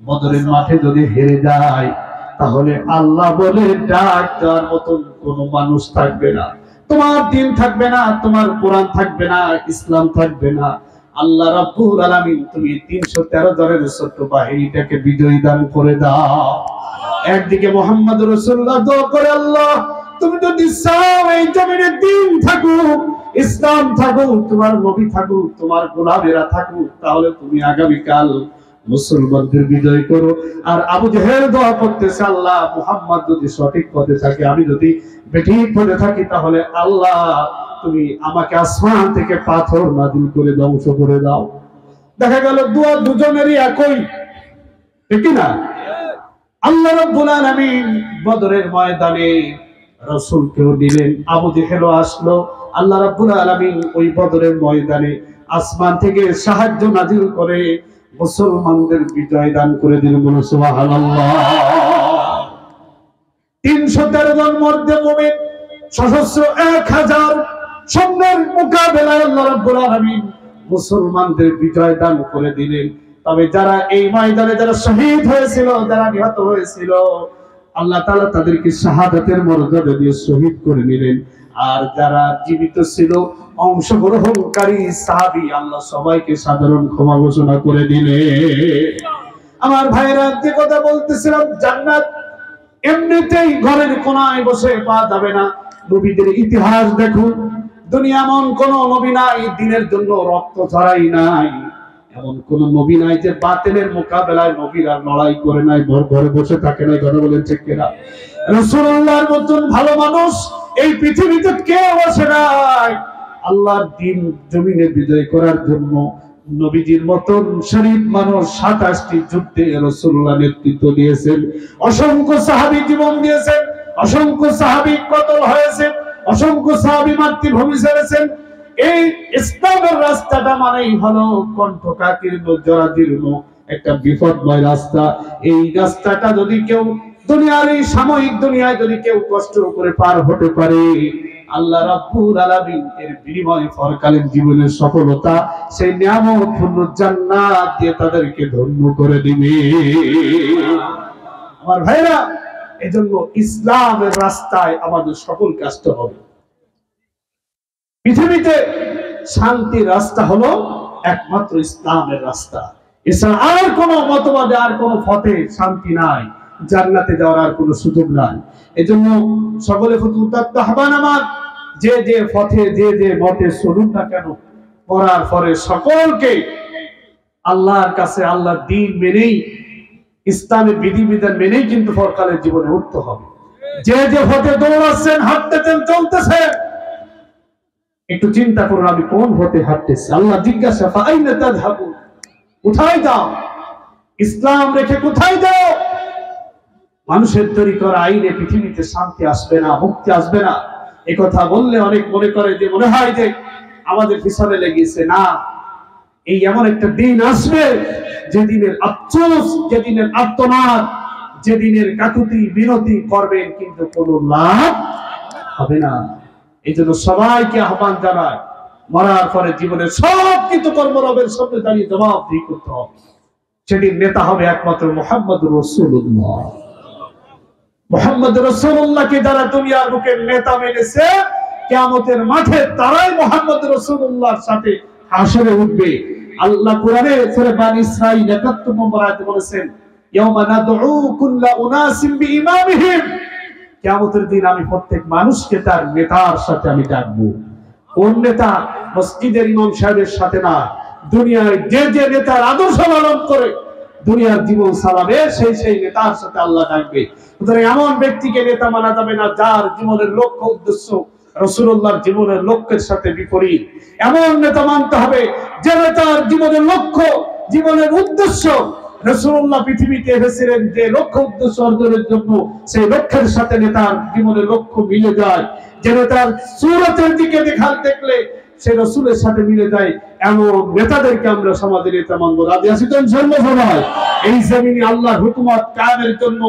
বদরের মাঠে যদি হেরে যায় তাহলে আল্লাহ বলে ডাক দেওয়ার মতন কোন মানুষ থাকবে না তোমার দিন থাকবে না তোমার কোরআন থাকবে না ইসলাম থাকবে না আল্লাহ রাব্বুল আলামিন তুমি 313 জনের ছোট্ট বাহিনীটাকে বিজয় দান করে দাও একদিকে মুহাম্মদ রাসূলুল্লাহ দোয়া করে আল্লাহ তুমি যদি চাও এই জমিনে দিন থাকুক ইসলাম থাকুক তোমার নবী থাকুক তোমার গোলামেরা থাকুক তাহলে তুমি আগামী কাল মুসলমানদের বিজয় করো আর আবু জেহেল দোয়া করতেছে আল্লাহ মুহাম্মদ যদি সঠিক পথে থাকে আমি যদি বেঠিক পথে থাকি তাহলে আল্লাহ তুমি আমাকে আসমান থেকে পাথর নাযিল করে ধ্বংস করে দাও দেখা গেল দোয়া দুজনেরই একই ঠিক না আল্লাহ রাব্বুল আলামিন বদরের ময়দানে রাসূলকেও দিলেন আবু জেহেলও আসলো আল্লাহ রাব্বুল আলামিন ওই বদরের ময়দানে আসমান থেকে সাহায্য নাযিল করে মুসলমানদের বিজয় দান করে দিলেন বলো সুবহানাল্লাহ 313 জন মধ্যে মুমিন সশস্ত্র 1000 সৈন্যের মোকাবেলায় আল্লাহ রাব্বুল আলামিন মুসলমানদের বিজয় দান করে দিলেন তবে যারা এই ময়দানে যারা শহীদ হয়েছিল যারা নিহত হয়েছিল আল্লাহ তাআলা তাদেরকে শাহাদাতের মর্যাদা দিয়ে শহীদ করে নিলেন আর যারা জীবিত ছিল অংশগ্রহণকারী সাহাবী আল্লাহ সবাইকে সাধারণ ক্ষমা ঘোষণা করে দিলেন আমার ভাইরা যে কথা বলতেছিলাম জান্নাত এমনিতেই ঘরের কোনায় বসে পাওয়া যাবে না। নবীদের ইতিহাস দেখুন, দুনিয়া এমন কোন নবী নাই দিনের জন্য রক্ত ঝরাই নাই, এমন কোন নবী নাই যে বাতিলের মোকাবেলায় নবীরা লড়াই করে নাই, ঘরে বসে থাকে নাই। কথা বলেন ঠিক কিনা? রাসূলুল্লাহর মতন ভালো মানুষ এই পৃথিবীতে কেউ আসে নাই আল্লাহর দ্বীন জমিনে বিজয় করার জন্য। নবীজির মতন শরীফ মানুষ 27টি যুদ্ধে রাসূলুল্লাহ নেতৃত্ব দিয়েছেন, অসংখ্য সাহাবী জীবন দিয়েছেন, অসংখ্য সাহাবী কতল হয়েছে, অসংখ্য সাহাবী মাতৃভূমি ছেড়েছেন। এই ইসলামের রাস্তাটা মানেই হলো কণ্ঠকাকীর্ণ জরাজীর্ণ একটা বিপদময় রাস্তা। এই রাস্তাটা যদি কেউ দুনিয়ার এই সাময়িক দুনিয়ায় যদি কেউ কষ্ট করে পার হতে পারে, আল্লাহ রাব্বুল আলামিন এর বিনিময়ে পরকালীন জীবনের সফলতা, সেই নিয়ামতপূর্ণ জান্নাত দিয়ে তাদেরকে ধন্য করে দিবে। আমার ভাইরা, এজন্য ইসলামের রাস্তায় আমাদের সকলকে আসতে হবে। পৃথিবীতে শান্তির রাস্তা হলো একমাত্র ইসলামের রাস্তা। এছাড়া আর কোন মতবাদে আর কোন পথে শান্তি নাই, জান্নাতে যাওয়ার আর কোনো সুযোগ নাই। এজন্য সকলে ফুতুতাত আহ্বান আমার, যে যে পথে যে যে মতে চলুন না কেন, পড়ার পরে সকলকে আল্লাহর কাছে আল্লাহর দ্বীন মেনেই, ইসলামের বিধিবিধান মেনেই কিন্তু পরকালের জীবনে উঠতে হবে। যে যে পথে দৌড়াচ্ছেন, হাঁটতেছেন, চলতেছেন, একটু চিন্তা করুন আমি কোন পথে হাঁটতেছি। আল্লাহ জিজ্ঞাসা ফাআইনা তাযহাবুন, কোথায় যাও? ইসলাম রেখে কোথায় যাও? মানুষের তৈরি করা আইনে পৃথিবীতে শান্তি আসবে না, মুক্তি আসবে না। এই কথা বললে অনেক মনে করে যে মনে হয় যে আমাদের পিছনে লেগেছে। না, এই এমন একটা দিন আসবে যেদিনের আফসোস, যেদিনের আর্তনাদ, যেদিনের কাকুতি বিনতি করবেন কিন্তু কোনো লাভ হবে না। এই জন্য সবাইকে আহ্বান জানায়, মরার পরে জীবনের সব কিছু কর্ম রবের সামনে দাঁড়িয়ে জবাবদিহি করতে হবে। সেদিন নেতা হবে একমাত্র মুহাম্মদুর রাসূলুল্লাহ। মুহাম্মদ রাসূলুল্লাহকে যারা দুনিয়ার বুকে নেতা মেনেছে, কিয়ামতের মাঠে তারাই মুহাম্মদ রাসূলুল্লাহর সাথে হাসরে উঠবে। আল্লাহ কোরআনে সূরা বানী ইসরাঈল ৭১ নম্বর আয়াতে বলেছেন, ইয়াওমা নাদউ কুল্লা উনাসিম বিইমামিহিম, কিয়ামতের দিন আমি প্রত্যেক মানুষকে তার নেতার সাথে আমি ডাকবো। কোন নেতা? মসজিদের ইমাম সাহেবের সাথে না, দুনিয়ায় যে যে নেতার আদর্শ পালন করে দুনিয়ার জীবন চালাবে সেই সেই নেতার সাথে আল্লাহ ডাকবে। সুতরাং এমন ব্যক্তিকে নেতা মানা যাবে না যার জীবনের লক্ষ্য উদ্দেশ্য রাসূলুল্লাহর জীবনের লক্ষ্যের সাথে বিপরীত। এমন নেতা মানতে হবে যে নেতার জীবনের লক্ষ্য, জীবনের উদ্দেশ্য রাসূলুল্লাহ পৃথিবীতে এসেছিলেন যে লক্ষ্য উদ্দেশ্য অর্জনের জন্য, সেই লক্ষ্যের সাথে নেতার জীবনের লক্ষ্য মিলে যায়। যে নেতার সূরতের দিকে দেখলে সে রাসূলের সাথে মিলে যায়, এমন নেতাদেরকে আমরা সমাজের নেতা মানব। রাজি আছি তো ইনশাআল্লাহ সবাই? এই জমিনে আল্লাহর হুকুমত কায়েমের জন্য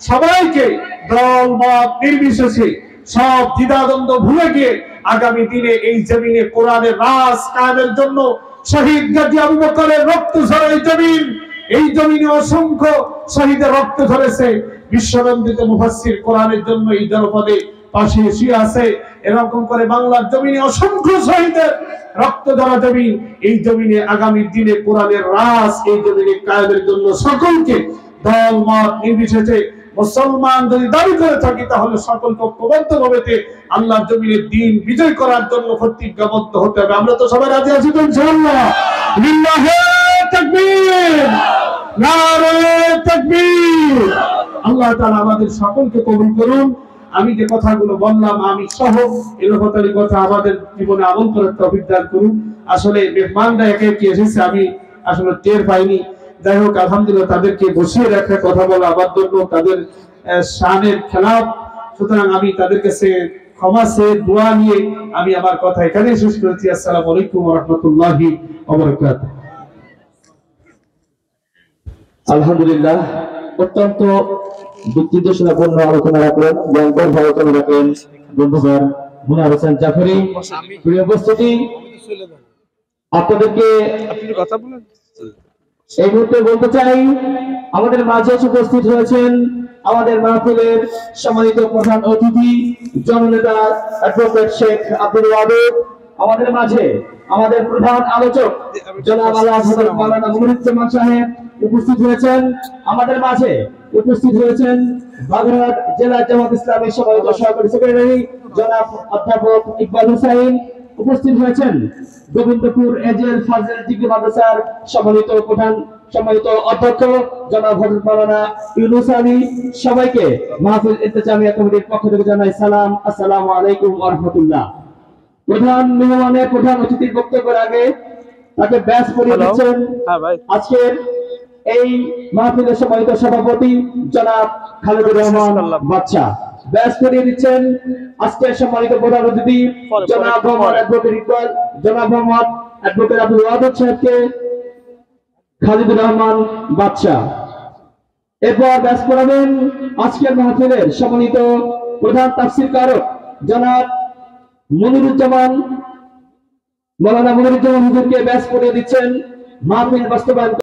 সবাইকে দল মত নির্বিশেষে সব দ্বিধাদ্বন্দ্ব ভুলে গিয়ে আগামী দিনে এই জমিনে কোরআনের রাজ কায়েমের জন্য শহীদ গাজী আবু বকরের রক্ত ঝরা এই জমিনে অসংখ্য শহীদের রক্ত ঝরেছে। বিশ্বনন্দিত মুফাসসির কোরআনের জন্য এই জনপদে পাশে শুয়ে আছে। এরকম করে বাংলার জমিনে অসংখ্য শহীদের রক্ত ঝরা জমিন, এই জমিনে আগামী দিনে কোরআনের রাজ এই জমিনে কায়েমের জন্য সকলকে দল মত নির্বিশেষে মুসলমান যদি দাবি করে থাকি তাহলে সকলকে ঐক্যবদ্ধভাবে আল্লাহর জমিনে দ্বীন বিজয় করার জন্য প্রতিজ্ঞাবদ্ধ হতে হবে। আমরা তো সবাই রাজি আছি তো ইনশাআল্লাহ? লিল্লাহি তাকবীর, নারে তাকবীর। আল্লাহ তাআলা আমাদের সকলকে কবুল করুন। আমি যে কথাগুলো বললাম আমি সহ এলোপাতাড়ি কথা আমাদের জীবনে আমল করার তৌফিক দান করুন। আসলে মেহমানরা একে একে এসেছে, আমি আসলে টের পাইনি। যাই হোক, আলহামদুলিল্লাহ তাদেরকে বসিয়ে রাখা কথা বলা আমার জন্য তাদের শানের খেলাফ। সুতরাং আমি তাদের কাছে ক্ষমা চেয়ে দোয়া নিয়ে আমি আমার কথা এখানে শেষ করেছি। আসসালামু আলাইকুম ওয়া রাহমাতুল্লাহি ওয়া বারাকাতুহু। আলহামদুলিল্লাহ, অত্যন্ত দিকনির্দেশনাপূর্ণ আলোচনা রাখলেন, জ্ঞানবর্ধক আলোচনা রাখলেন বন্ধুগণ মুনার হোসেন জাফরি। প্রিয় উপস্থিতি, আপনাদেরকে এই মুহূর্তে বলতে চাই আমাদের মাঝে উপস্থিত হয়েছেন আমাদের মাহফিলের সম্মানিত প্রধান অতিথি জননেতা অ্যাডভোকেট শেখ আব্দুল ওয়াদুদ। আমাদের মাঝে আমাদের প্রধান আলোচক জনাব আল্লাহ হযরত মাওলানা মুনিরুজ্জামান সাহেব। উপস্থিত হয়েছেন আমাদের মাঝে উপস্থিত হয়েছেন বাগেরহাট জেলা জামাত ইসলামের সম্মানিত সহকারী সেক্রেটারি জনাব অধ্যাপক ইকবাল হুসাইন, উপস্থিত হয়েছেন গোবিন্দপুর এজেল ফাজিল ডিগ্রি মাদ্রাসার সম্মানিত প্রধান সম্মানিত অধ্যক্ষ জনাব হযরত মাওলানা ইউনুস আলী। সবাইকে মাহফিল ইন্তেজামিয়া কমিটির পক্ষ থেকে জানাই সালাম, আসসালামু আলাইকুম ওয়া রাহমাতুল্লাহ। প্রধান মেহমানের প্রধান অতিথির বক্তব্যের আগে তাকে ব্যাচ পরিয়ে দিচ্ছেন আজকের এই মাহফিলের সম্মানিত সভাপতি জনাব খালেদুর রহমান বাদশা। ব্যাচ পরিয়ে দিচ্ছেন আজকের সম্মানিত প্রধান অতিথি জনাব মোহাম্মদ অ্যাডভোকেট ইকবাল, জনাব মোহাম্মদ অ্যাডভোকেট আব্দুল ওয়াদুদ সাহেবকে খালিদুর রহমান বাদশা। এরপর ব্যাচ পড়াবেন আজকের মাহফিলের সম্মানিত প্রধান তাফসীর কারক জনাব মনিরুজ্জামান, মৌলানা মনিরুজ্জামান হুজুরকে ব্যাচ পড়িয়ে দিচ্ছেন মাহফিল বাস্তবায়ন